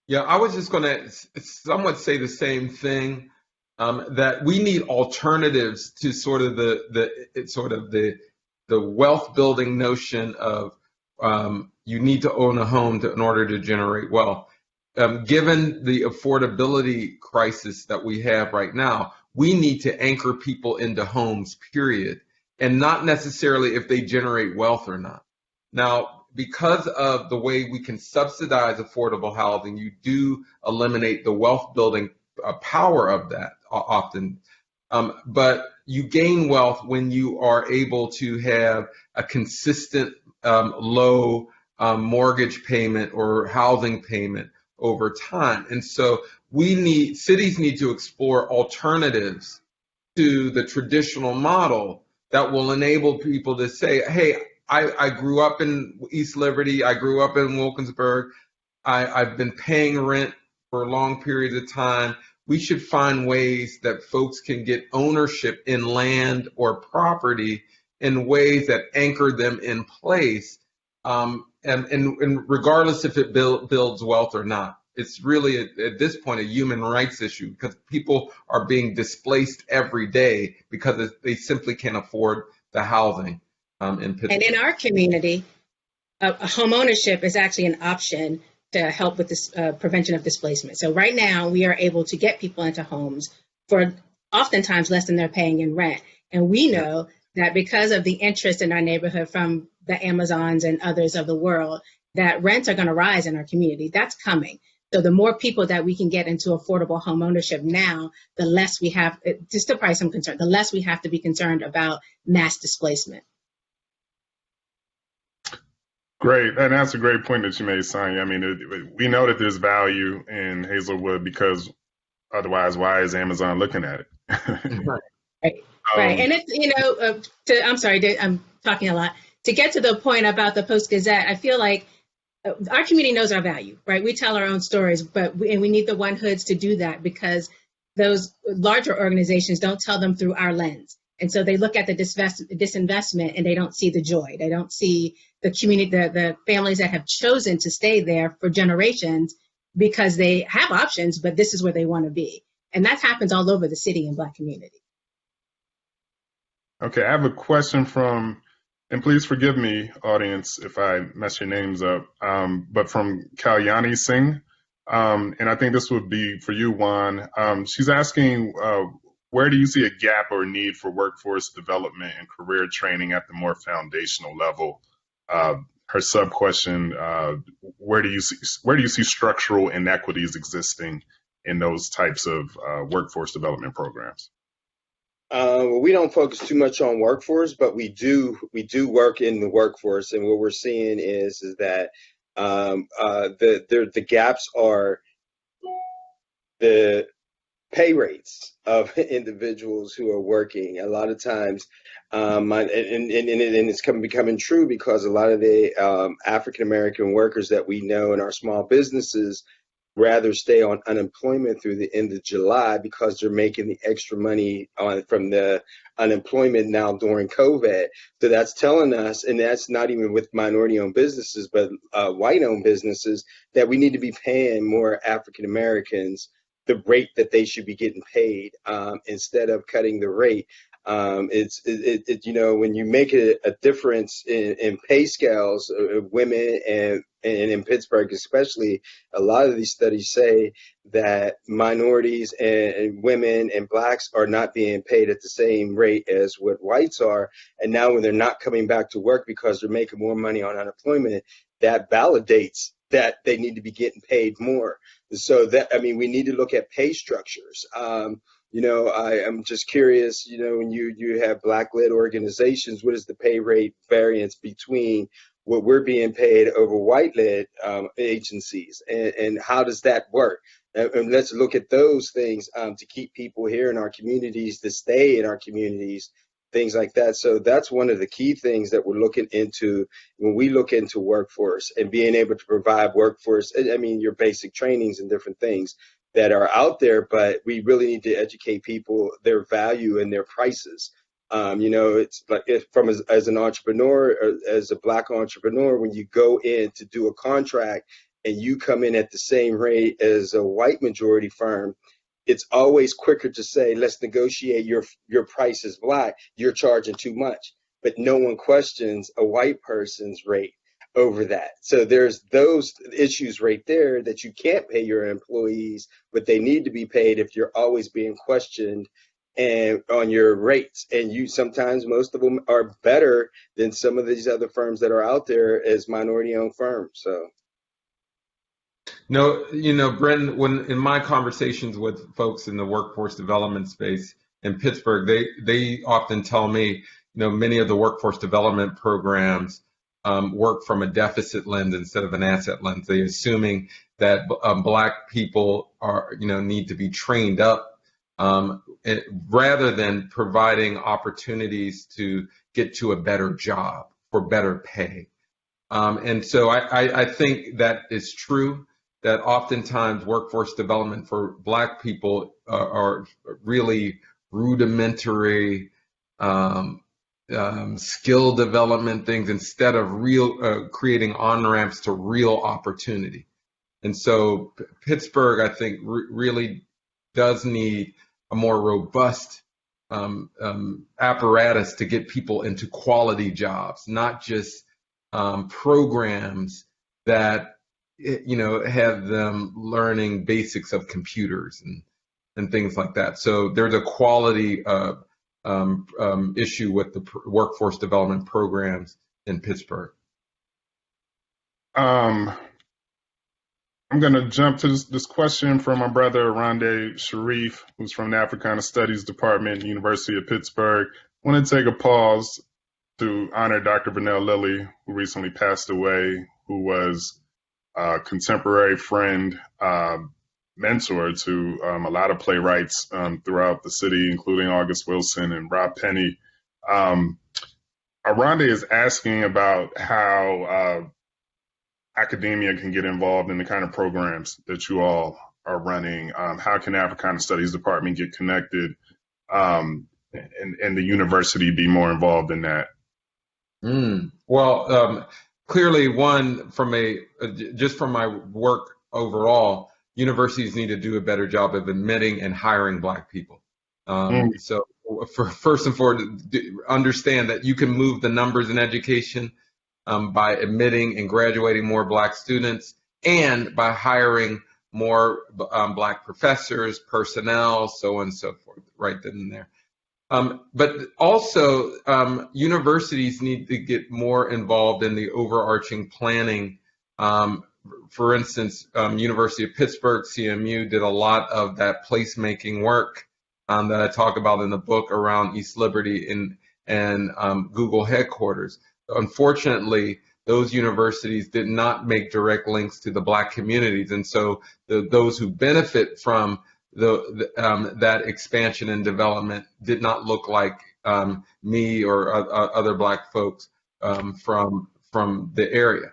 Speaker 3: Yeah, I was just going to somewhat say the same thing. That we need alternatives to sort of the wealth building notion of you need to own a home in order to generate wealth. Given the affordability crisis that we have right now, we need to anchor people into homes, period, and not necessarily if they generate wealth or not. Now, because of the way we can subsidize affordable housing, you do eliminate the wealth building power of that often. But you gain wealth when you are able to have a consistent low mortgage payment or housing payment over time. And so cities need to explore alternatives to the traditional model that will enable people to say, hey, I grew up in East Liberty, I grew up in Wilkinsburg, I've been paying rent for long periods of time. We should find ways that folks can get ownership in land or property in ways that anchor them in place, and regardless if it builds wealth or not. It's really, at this point, a human rights issue because people are being displaced every day because they simply can't afford the housing in Pittsburgh.
Speaker 4: And in our community, home ownership is actually an option to help with this prevention of displacement. So right now we are able to get people into homes for oftentimes less than they're paying in rent. And we know that because of the interest in our neighborhood from the Amazons and others of the world, that rents are going to rise in our community. That's coming. So the more people that we can get into affordable home ownership now, the less we have, just to probably some concern, the less we have to be concerned about mass displacement.
Speaker 5: Great, and that's a great point that you made, Sonya. I mean, we know that there's value in Hazelwood because otherwise, why is Amazon looking at it?
Speaker 4: Right. And it's, I'm sorry, I'm talking a lot. To get to the point about the Post-Gazette, I feel like our community knows our value, right? We tell our own stories, but we need the One Hoods to do that because those larger organizations don't tell them through our lens. And so they look at the disinvestment and they don't see the joy. They don't see the community, the families that have chosen to stay there for generations because they have options, but this is where they want to be. And that happens all over the city and Black community.
Speaker 5: Okay, I have a question from, and please forgive me, audience, if I mess your names up, but from Kalyani Singh. And I think this would be for you, Juan. She's asking, where do you see a gap or need for workforce development and career training at the more foundational level? Her sub-question, where do you see structural inequities existing in those types of workforce development programs?
Speaker 6: We don't focus too much on workforce, but we do work in the workforce, and what we're seeing is that The gaps are the pay rates of individuals who are working. A lot of times, and it's becoming true because a lot of the African American workers that we know in our small businesses rather stay on unemployment through the end of July because they're making the extra money from the unemployment now during COVID. So that's telling us, and that's not even with minority-owned businesses, but white-owned businesses, that we need to be paying more African Americans the rate that they should be getting paid instead of cutting the rate. When you make a difference in pay scales of women and in Pittsburgh especially, a lot of these studies say that minorities and women and blacks are not being paid at the same rate as what whites are. And now when they're not coming back to work because they're making more money on unemployment, that validates that they need to be getting paid more. So we need to look at pay structures. I'm just curious, when you have Black-led organizations, what is the pay rate variance between what we're being paid over white-led agencies, and how does that work? And let's look at those things to keep people here in our communities, to stay in our communities, things like that. So that's one of the key things that we're looking into when we look into workforce and being able to provide workforce. Your basic trainings and different things that are out there, but we really need to educate people their value and their prices. It's like as an entrepreneur, or as a Black entrepreneur, when you go in to do a contract and you come in at the same rate as a white majority firm, it's always quicker to say, let's negotiate your price as Black, you're charging too much. But no one questions a white person's rate over that. So there's those issues right there that you can't pay your employees, but they need to be paid if you're always being questioned and on your rates. And sometimes most of them are better than some of these other firms that are out there as minority-owned firms. So.
Speaker 3: No, Brentin, when in my conversations with folks in the workforce development space in Pittsburgh, they often tell me, many of the workforce development programs work from a deficit lens instead of an asset lens. They're assuming that Black people need to be trained up rather than providing opportunities to get to a better job for better pay. And so I think that is true, that oftentimes workforce development for Black people are really rudimentary skill development things instead of real creating on-ramps to real opportunity. And so Pittsburgh, I think, really does need a more robust apparatus to get people into quality jobs, not just programs that have them learning basics of computers and things like that. So there's a quality issue with the workforce development programs in Pittsburgh.
Speaker 5: I'm going to jump to this question from my brother, Rondé Sharif, who's from the Africana Studies Department, University of Pittsburgh. I want to take a pause to honor Dr. Vernell Lilly, who recently passed away, who was a contemporary friend, mentor to a lot of playwrights throughout the city, including August Wilson and Rob Penny. Rondé is asking about how academia can get involved in the kind of programs that you all are running. How can Africana Studies Department get connected and the university be more involved in that?
Speaker 3: Well, clearly, one, just from my work overall, universities need to do a better job of admitting and hiring Black people. So first and foremost, understand that you can move the numbers in education by admitting and graduating more Black students and by hiring more Black professors, personnel, so on and so forth, right then and there. But also, universities need to get more involved in the overarching planning. For instance, University of Pittsburgh, CMU, did a lot of that placemaking work that I talk about in the book around East Liberty and Google headquarters. Unfortunately, those universities did not make direct links to the Black communities. And so those who benefit from that expansion and development did not look like me or other Black folks from the area.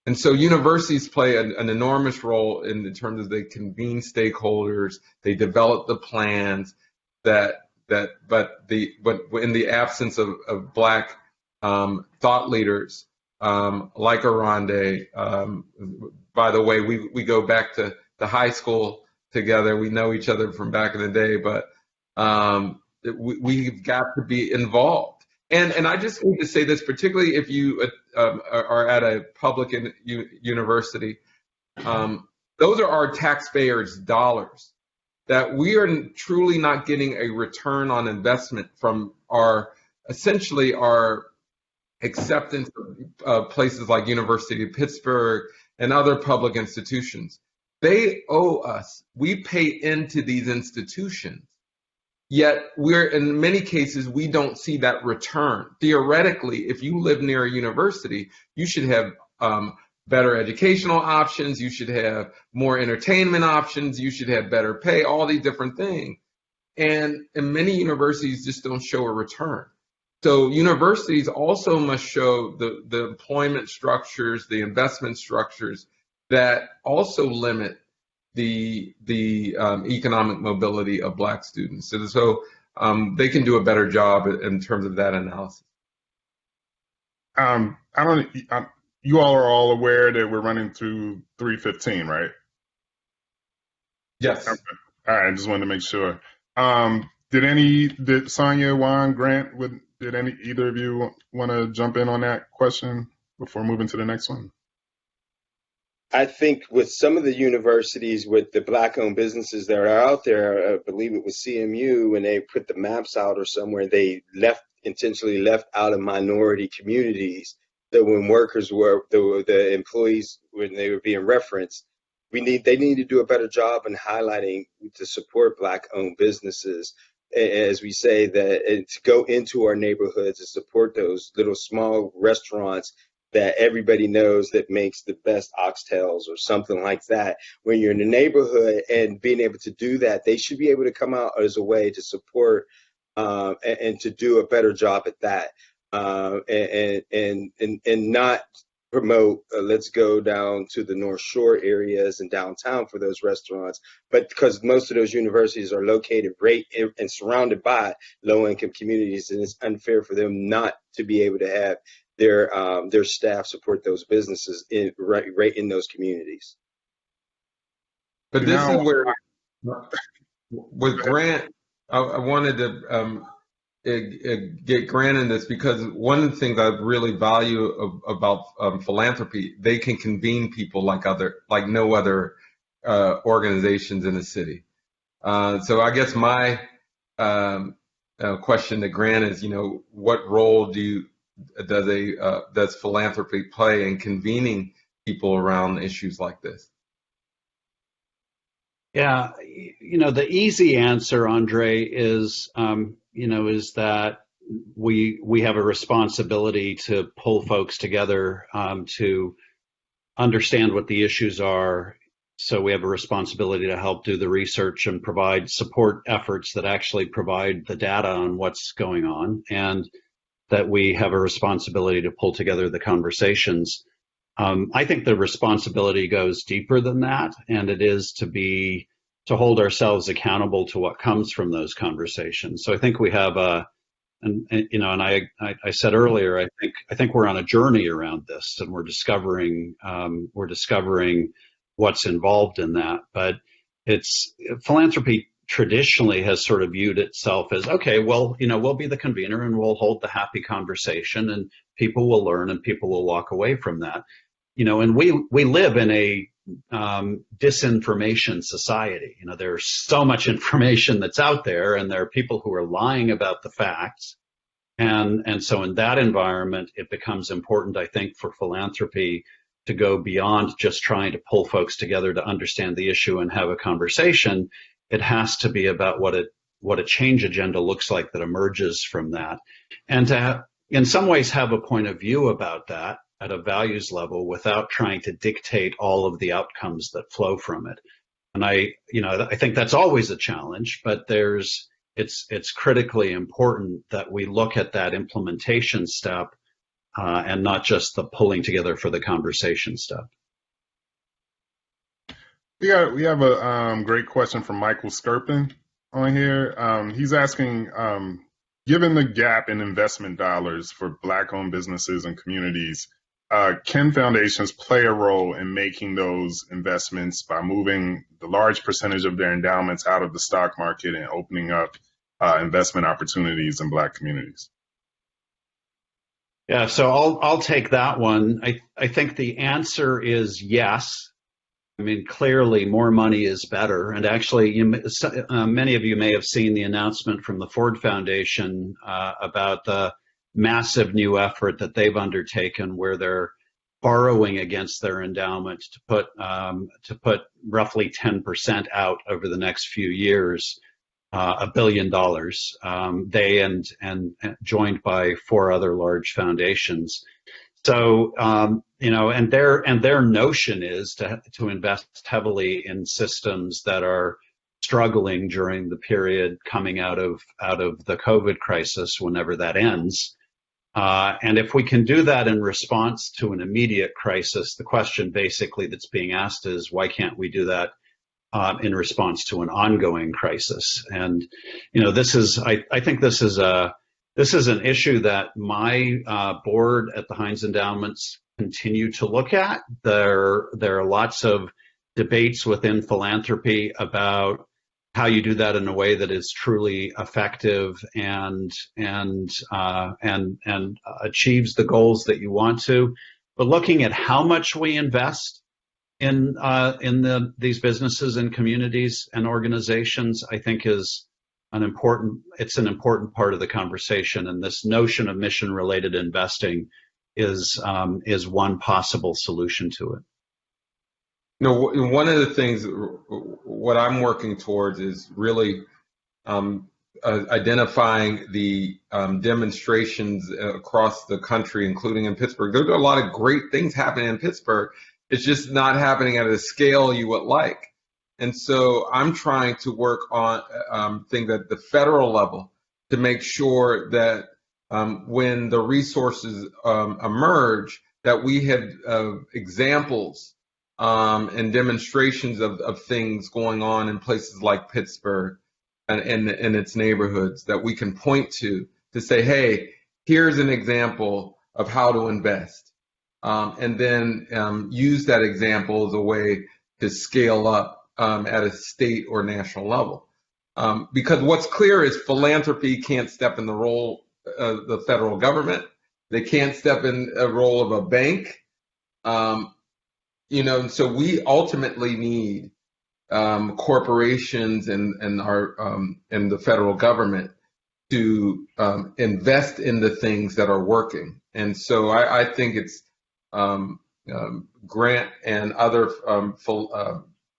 Speaker 3: And so universities play an enormous role in terms of they convene stakeholders, they develop the plans but in the absence of Black thought leaders like Aronde, by the way, we go back to the high school together. We know each other from back in the day, but we've got to be involved. And I just need to say this, particularly if you are at a public university, those are our taxpayers' dollars that we are truly not getting a return on investment from essentially our acceptance of places like University of Pittsburgh and other public institutions. They owe us. We pay into these institutions. Yet in many cases, we don't see that return. Theoretically, if you live near a university, you should have better educational options, you should have more entertainment options, you should have better pay, all these different things. And many universities just don't show a return. So universities also must show the employment structures, the investment structures that also limit the economic mobility of Black students. So they can do a better job in terms of that analysis.
Speaker 5: You all are all aware that we're running through 3:15, right?
Speaker 3: Yes.
Speaker 5: Okay. All right. I just wanted to make sure. Did Sonya, Juan, Grant, did either of you want to jump in on that question before moving to the next one?
Speaker 6: I think with some of the universities with the Black-owned businesses that are out there, I believe it was CMU, when they put the maps out or somewhere, they intentionally left out of minority communities. That when workers the employees, when they were being referenced, they need to do a better job in highlighting to support Black-owned businesses. As we say that, and to go into our neighborhoods and support those little small restaurants that everybody knows that makes the best oxtails or something like that. When you're in the neighborhood and being able to do that, they should be able to come out as a way to support and to do a better job at that, and not promote let's go down to the North Shore areas and downtown for those restaurants, but because most of those universities are located right and surrounded by low-income communities, and it's unfair for them not to be able to have their staff support those businesses right in those communities.
Speaker 3: But this is where, with Grant, I wanted to get Grant in this, because one of the things I really value about philanthropy, they can convene people like no other organizations in the city. So I guess my question to Grant is, what role does philanthropy play in convening people around issues like this?
Speaker 1: Yeah, the easy answer, Andre, is is that we have a responsibility to pull folks together to understand what the issues are. So we have a responsibility to help do the research and provide support efforts that actually provide the data on what's going on, and that we have a responsibility to pull together the conversations. I think the responsibility goes deeper than that, and it is to hold ourselves accountable to what comes from those conversations. So I think we have and I said earlier, I think we're on a journey around this, and we're discovering what's involved in that. But philanthropy traditionally has sort of viewed itself as, okay, well, we'll be the convener and we'll hold the happy conversation, and people will learn and people will walk away from that. And we live in a disinformation society. There's so much information that's out there, and there are people who are lying about the facts. And so in that environment, it becomes important, I think, for philanthropy to go beyond just trying to pull folks together to understand the issue and have a conversation. It has to be about what a change agenda looks like that emerges from that, and to in some ways have a point of view about that. at a values level without trying to dictate all of the outcomes that flow from it. And I think that's always a challenge, but it's critically important that we look at that implementation step and not just the pulling together for the conversation step.
Speaker 5: We have a great question from Michael Skirpin on here. He's asking, given the gap in investment dollars for Black-owned businesses and communities, can foundations play a role in making those investments by moving the large percentage of their endowments out of the stock market and opening up investment opportunities in Black communities?
Speaker 1: Yeah, so I'll take that one. I think the answer is yes. I mean, clearly more money is better. And actually, many of you may have seen the announcement from the Ford Foundation about the massive new effort that they've undertaken where they're borrowing against their endowment to put roughly 10% out over the next few years, $1 billion. They and joined by 4 other large foundations. So and their notion is to invest heavily in systems that are struggling during the period coming out of the COVID crisis, whenever that ends. And if we can do that in response to an immediate crisis, the question basically that's being asked is, why can't we do that in response to an ongoing crisis? And I think this is an issue that my board at the Heinz Endowments continue to look at. There are lots of debates within philanthropy about how you do that in a way that is truly effective and achieves the goals that you want to. But looking at how much we invest in these businesses and communities and organizations, I think is an important part of the conversation. And this notion of mission-related investing is one possible solution to it.
Speaker 3: One of the things, what I'm working towards is really identifying the demonstrations across the country, including in Pittsburgh. There's a lot of great things happening in Pittsburgh. It's just not happening at a scale you would like. And so I'm trying to work on things at the federal level to make sure that when the resources emerge, that we have examples and demonstrations of things going on in places like Pittsburgh and its neighborhoods that we can point to say, hey, here's an example of how to invest. And then use that example as a way to scale up at a state or national level. Because what's clear is philanthropy can't step in the role of the federal government. They can't step in a role of a bank. So we ultimately need corporations and the federal government to invest in the things that are working. And so I think it's Grant and other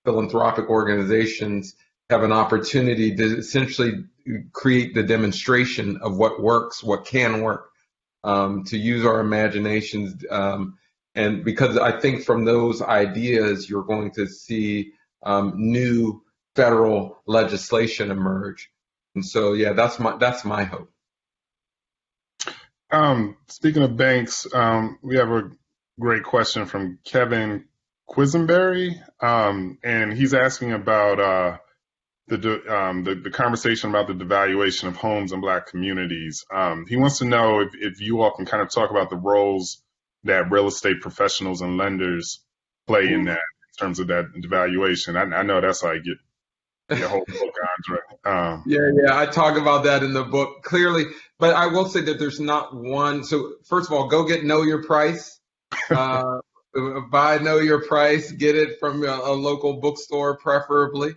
Speaker 3: philanthropic organizations have an opportunity to essentially create the demonstration of what works, what can work, to use our imaginations. And because I think from those ideas, you're going to see new federal legislation emerge. And so, yeah, that's my hope.
Speaker 5: Speaking of banks, we have a great question from Kevin Quisenberry, and he's asking about the conversation about the devaluation of homes in Black communities. He wants to know if you all can kind of talk about the roles that real estate professionals and lenders play in that, in terms of that devaluation. I know that's how I get your whole book, Andre.
Speaker 3: Yeah, I talk about that in the book clearly, but I will say that there's not one. So first of all, go get Know Your Price. Buy Know Your Price, get it from a local bookstore preferably.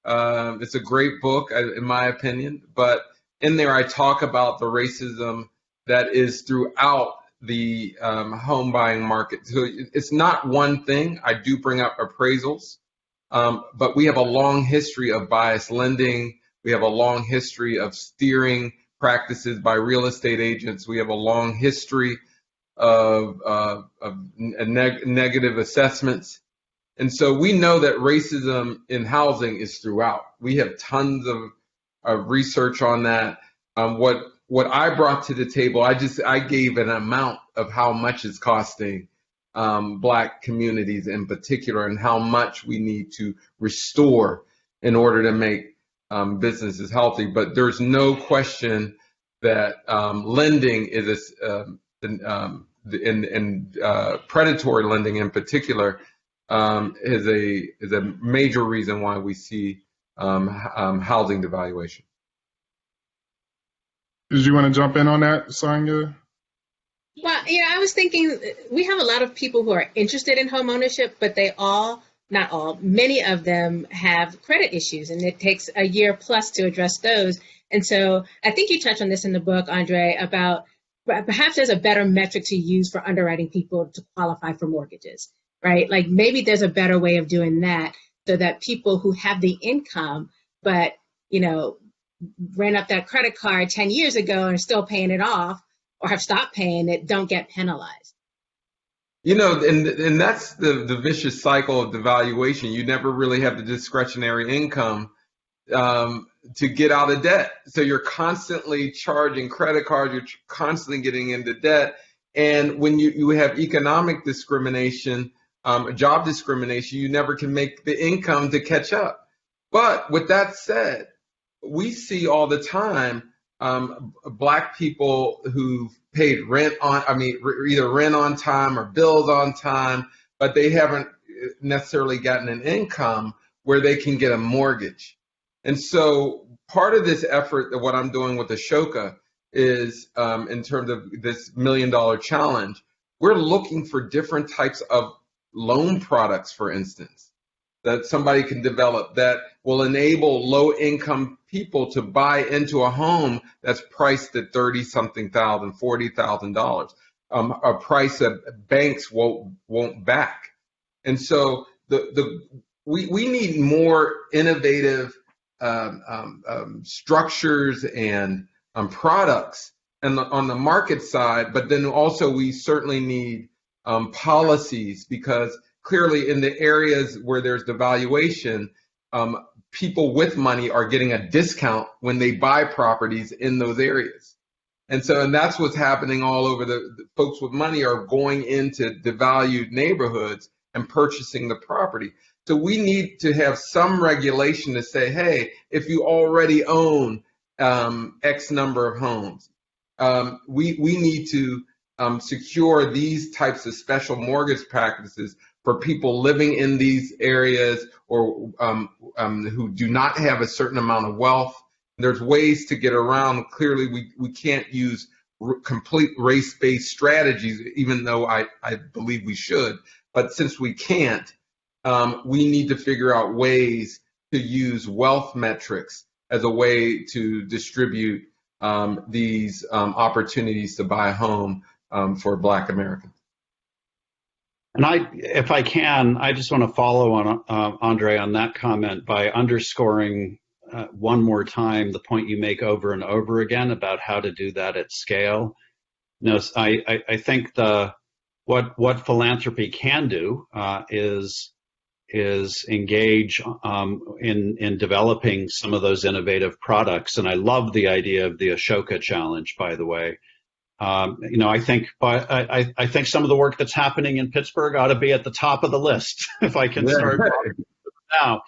Speaker 3: It's a great book, in my opinion, but in there I talk about the racism that is throughout the home buying market. So it's not one thing. I do bring up appraisals, but we have a long history of biased lending. We have a long history of steering practices by real estate agents. We have a long history of negative assessments. And so we know that racism in housing is throughout. We have tons of research on that. What I brought to the table, I gave an amount of how much it's costing Black communities in particular, and how much we need to restore in order to make businesses healthy. But there's no question that lending is predatory lending in particular is a major reason why we see housing devaluation.
Speaker 5: Did you want to jump in on that, Sonya?
Speaker 4: Well, yeah, I was thinking we have a lot of people who are interested in home ownership, but not all, many of them have credit issues, and it takes a year plus to address those. And so I think you touched on this in the book, Andre, about perhaps there's a better metric to use for underwriting people to qualify for mortgages, right? Like maybe there's a better way of doing that so that people who have the income, but, ran up that credit card 10 years ago and are still paying it off or have stopped paying it, don't get penalized.
Speaker 3: And that's the vicious cycle of devaluation. You never really have the discretionary income to get out of debt. So you're constantly charging credit cards, you're constantly getting into debt. And when you have economic discrimination, job discrimination, you never can make the income to catch up. But with that said, we see all the time Black people who've paid either rent on time or bills on time, but they haven't necessarily gotten an income where they can get a mortgage. And so part of this effort that what I'm doing with Ashoka is in terms of this $1 million challenge, we're looking for different types of loan products, for instance, that somebody can develop that will enable low-income people to buy into a home that's priced at $30-something thousand, $40,000, a price that banks won't back. And so we need more innovative structures and products and on the market side, but then also we certainly need policies, because clearly in the areas where there's devaluation, people with money are getting a discount when they buy properties in those areas. And that's what's happening all over. The folks with money are going into devalued neighborhoods and purchasing the property. So we need to have some regulation to say, hey, if you already own X number of homes, we need to secure these types of special mortgage practices for people living in these areas or who do not have a certain amount of wealth. There's ways to get around. Clearly, we can't use complete race-based strategies, even though I believe we should. But since we can't, we need to figure out ways to use wealth metrics as a way to distribute these opportunities to buy a home for Black Americans.
Speaker 1: And if I can, I just want to follow on Andre on that comment by underscoring one more time the point you make over and over again about how to do that at scale. I think what philanthropy can do is engage in developing some of those innovative products. And I love the idea of the Ashoka Challenge, by the way. I think some of the work that's happening in Pittsburgh ought to be at the top of the list, if I can start now.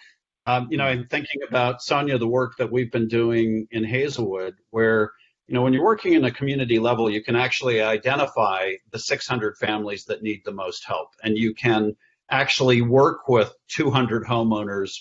Speaker 1: I'm thinking about, Sonya, the work that we've been doing in Hazelwood, where, when you're working in a community level, you can actually identify the 600 families that need the most help. And you can actually work with 200 homeowners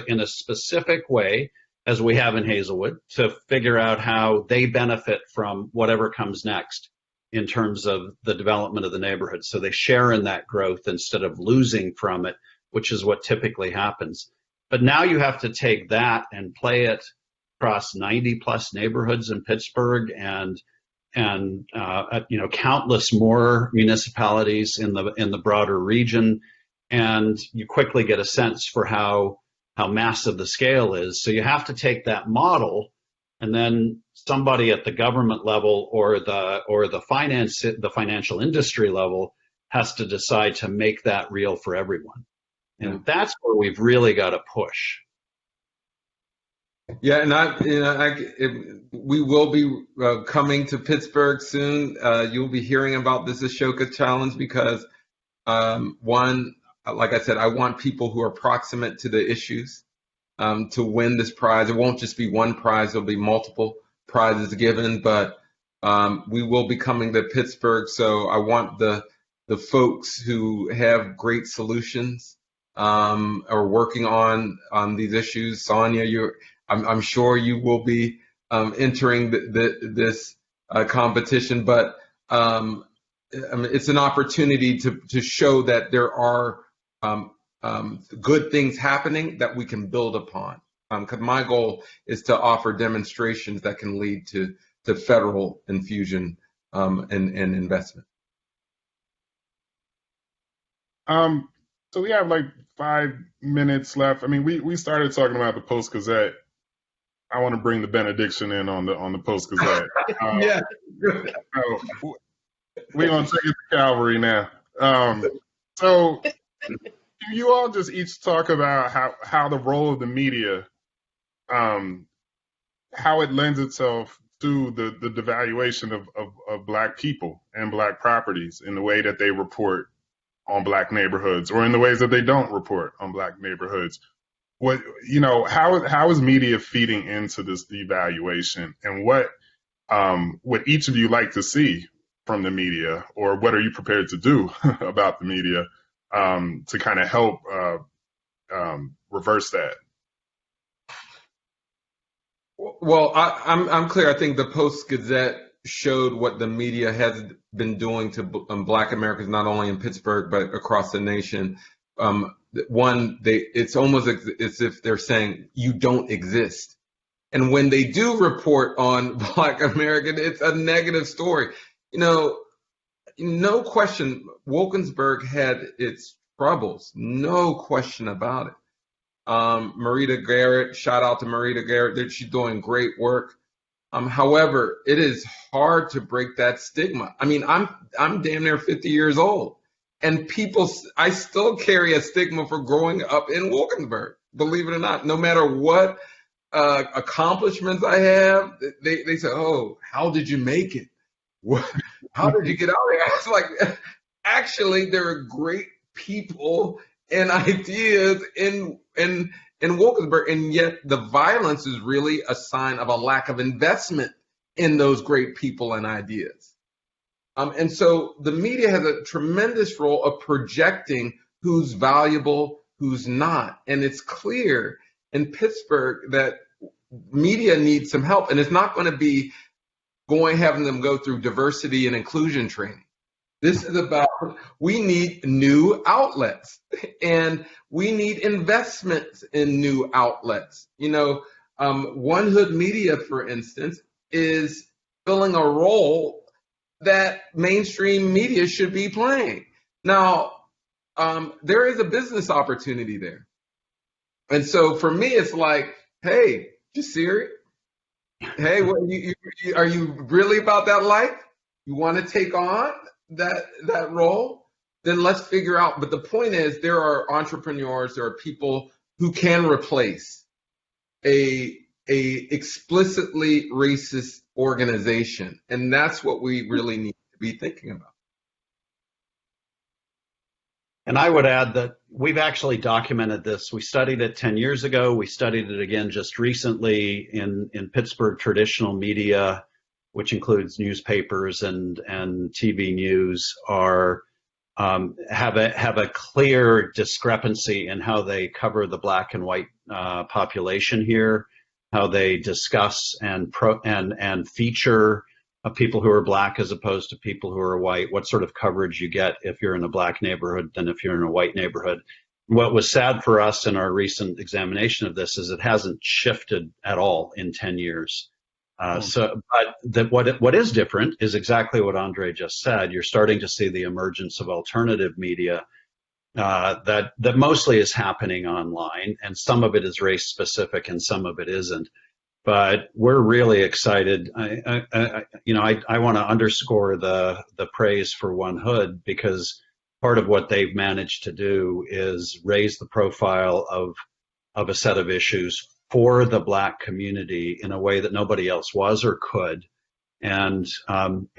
Speaker 1: in a specific way, as we have in Hazelwood, to figure out how they benefit from whatever comes next in terms of the development of the neighborhood. So they share in that growth instead of losing from it, which is what typically happens. But now you have to take that and play it across 90 plus neighborhoods in Pittsburgh and countless more municipalities in the broader region. And you quickly get a sense for how massive the scale is. So you have to take that model and then somebody at the government level or the financial industry level has to decide to make that real for everyone. And that's where we've really got to push.
Speaker 3: Yeah, and we will be coming to Pittsburgh soon. You'll be hearing about this Ashoka Challenge because, one, like I said, I want people who are proximate to the issues to win this prize. It won't just be one prize; there'll be multiple prizes given. But we will be coming to Pittsburgh, so I want the folks who have great solutions are working on these issues. Sonya, I'm sure you will be entering this competition, but it's an opportunity to show that there are good things happening that we can build upon. Because my goal is to offer demonstrations that can lead to federal infusion and investment.
Speaker 5: So we have like 5 minutes left. I mean, we started talking about the Post-Gazette. I want to bring the benediction in on the Post-Gazette.
Speaker 3: Yeah.
Speaker 5: So we're going to take it to Calvary now. So you all just each talk about how the role of the media, how it lends itself to the devaluation of Black people and Black properties in the way that they report on Black neighborhoods or in the ways that they don't report on Black neighborhoods. How is media feeding into this devaluation, and what would each of you like to see from the media, or what are you prepared to do about the media to kind of help reverse that?
Speaker 3: Well, I'm clear. I think the Post-Gazette showed what the media has been doing to Black Americans, not only in Pittsburgh but across the nation. It's almost as if they're saying you don't exist, and when they do report on Black American, it's a negative story. No question, Wilkinsburg had its troubles, no question about it. Marita Garrett, shout out to Marita Garrett, she's doing great work. However, it is hard to break that stigma. I mean, I'm damn near 50 years old, and I still carry a stigma for growing up in Wilkinsburg, believe it or not. No matter what accomplishments I have, they say, "Oh, how did you make it? How did you get out there?" I was like, actually, there are great people and ideas in Wilkinsburg, and yet the violence is really a sign of a lack of investment in those great people and ideas. And so the media has a tremendous role of projecting who's valuable, who's not. And it's clear in Pittsburgh that media needs some help, and it's not going to be having them go through diversity and inclusion training. This is about, we need new outlets, and we need investments in new outlets. One Hood Media, for instance, is filling a role that mainstream media should be playing. Now, there is a business opportunity there. And so for me, it's like, hey, you serious? Hey, are you really about that life? You want to take on that role? Then let's figure out. But the point is, there are entrepreneurs, there are people who can replace a explicitly racist organization, and that's what we really need to be thinking about.
Speaker 1: And I would add that we've actually documented this. We studied it 10 years ago. We studied it again just recently in Pittsburgh traditional media, which includes newspapers and TV news, have a clear discrepancy in how they cover the Black and white population here, how they discuss and feature people who are Black as opposed to people who are white, what sort of coverage you get if you're in a Black neighborhood than if you're in a white neighborhood. What was sad for us in our recent examination of this is it hasn't shifted at all in 10 years. What is different is exactly what Andre just said. You're starting to see the emergence of alternative media that mostly is happening online, and some of it is race specific and some of it isn't. but we're really excited. I want to underscore the praise for One Hood, because part of what they've managed to do is raise the profile of a set of issues for the Black community in a way that nobody else was or could. And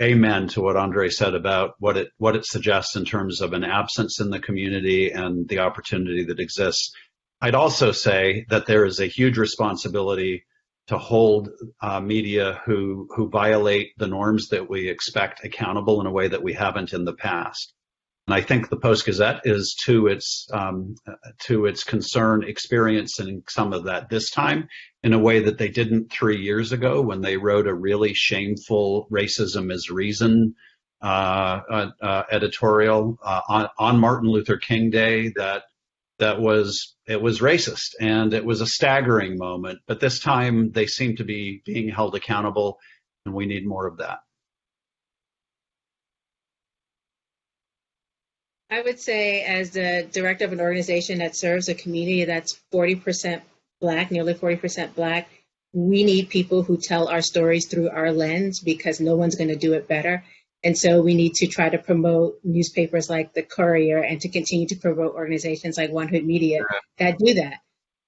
Speaker 1: amen to what Andre said about what it suggests in terms of an absence in the community and the opportunity that exists. I'd also say that there is a huge responsibility to hold media who violate the norms that we expect accountable in a way that we haven't in the past. And I think the Post-Gazette is to its concern experiencing some of that this time in a way that they didn't 3 years ago, when they wrote a really shameful racism is reason editorial on Martin Luther King Day that was racist, and it was a staggering moment. But this time they seem to be being held accountable, and we need more of that.
Speaker 4: I would say, as the director of an organization that serves a community that's 40% Black, nearly 40% Black, we need people who tell our stories through our lens, because no one's going to do it better. And so we need to try to promote newspapers like The Courier, and to continue to promote organizations like One Hood Media that do that,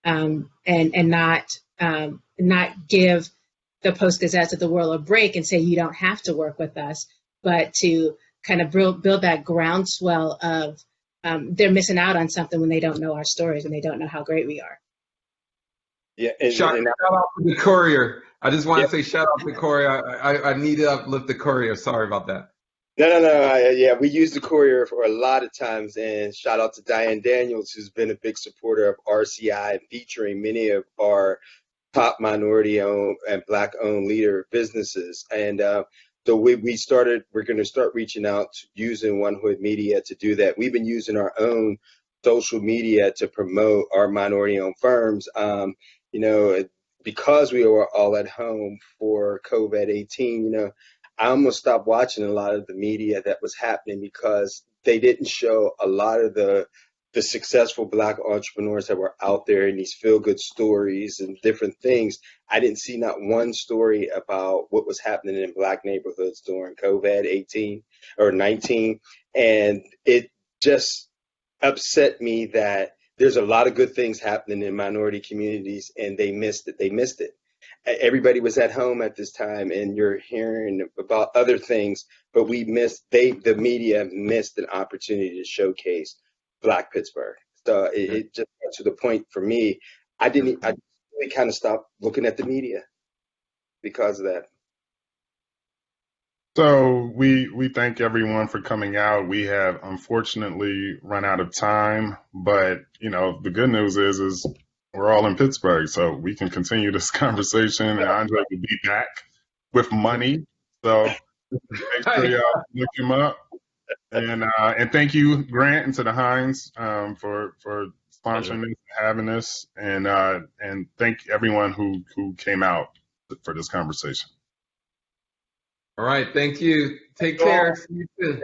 Speaker 4: and not give the Post-Gazette of the world a break and say you don't have to work with us, but to kind of build that groundswell of they're missing out on something when they don't know our stories and they don't know how great we are.
Speaker 6: Yeah,
Speaker 3: shout out to the Courier. I just want to say shout out to the Courier. I need to uplift the Courier. Sorry about that.
Speaker 6: No. We use the Courier for a lot of times, and shout out to Diane Daniels, who's been a big supporter of RCI, featuring many of our top minority-owned and Black-owned leader businesses. And so we're going to start reaching out to using One Hood Media to do that. We've been using our own social media to promote our minority-owned firms. Because we were all at home for COVID-18, I almost stopped watching a lot of the media that was happening, because they didn't show a lot of the successful Black entrepreneurs that were out there in these feel-good stories and different things. I didn't see not one story about what was happening in Black neighborhoods during COVID-18 or 19. And it just upset me that there's a lot of good things happening in minority communities, and they missed it. Everybody was at home at this time, and you're hearing about other things, but the media missed an opportunity to showcase Black Pittsburgh. So it just got to the point for me, I really kind of stopped looking at the media because of that.
Speaker 5: So we thank everyone for coming out. We have unfortunately run out of time, but the good news is we're all in Pittsburgh, so we can continue this conversation, and Andre will be back with money. So make sure y'all look him up. And thank you, Grant, and to the Heinz for sponsoring this, having this, and thank everyone who came out for this conversation.
Speaker 3: All right, thank you. Take care. See you soon.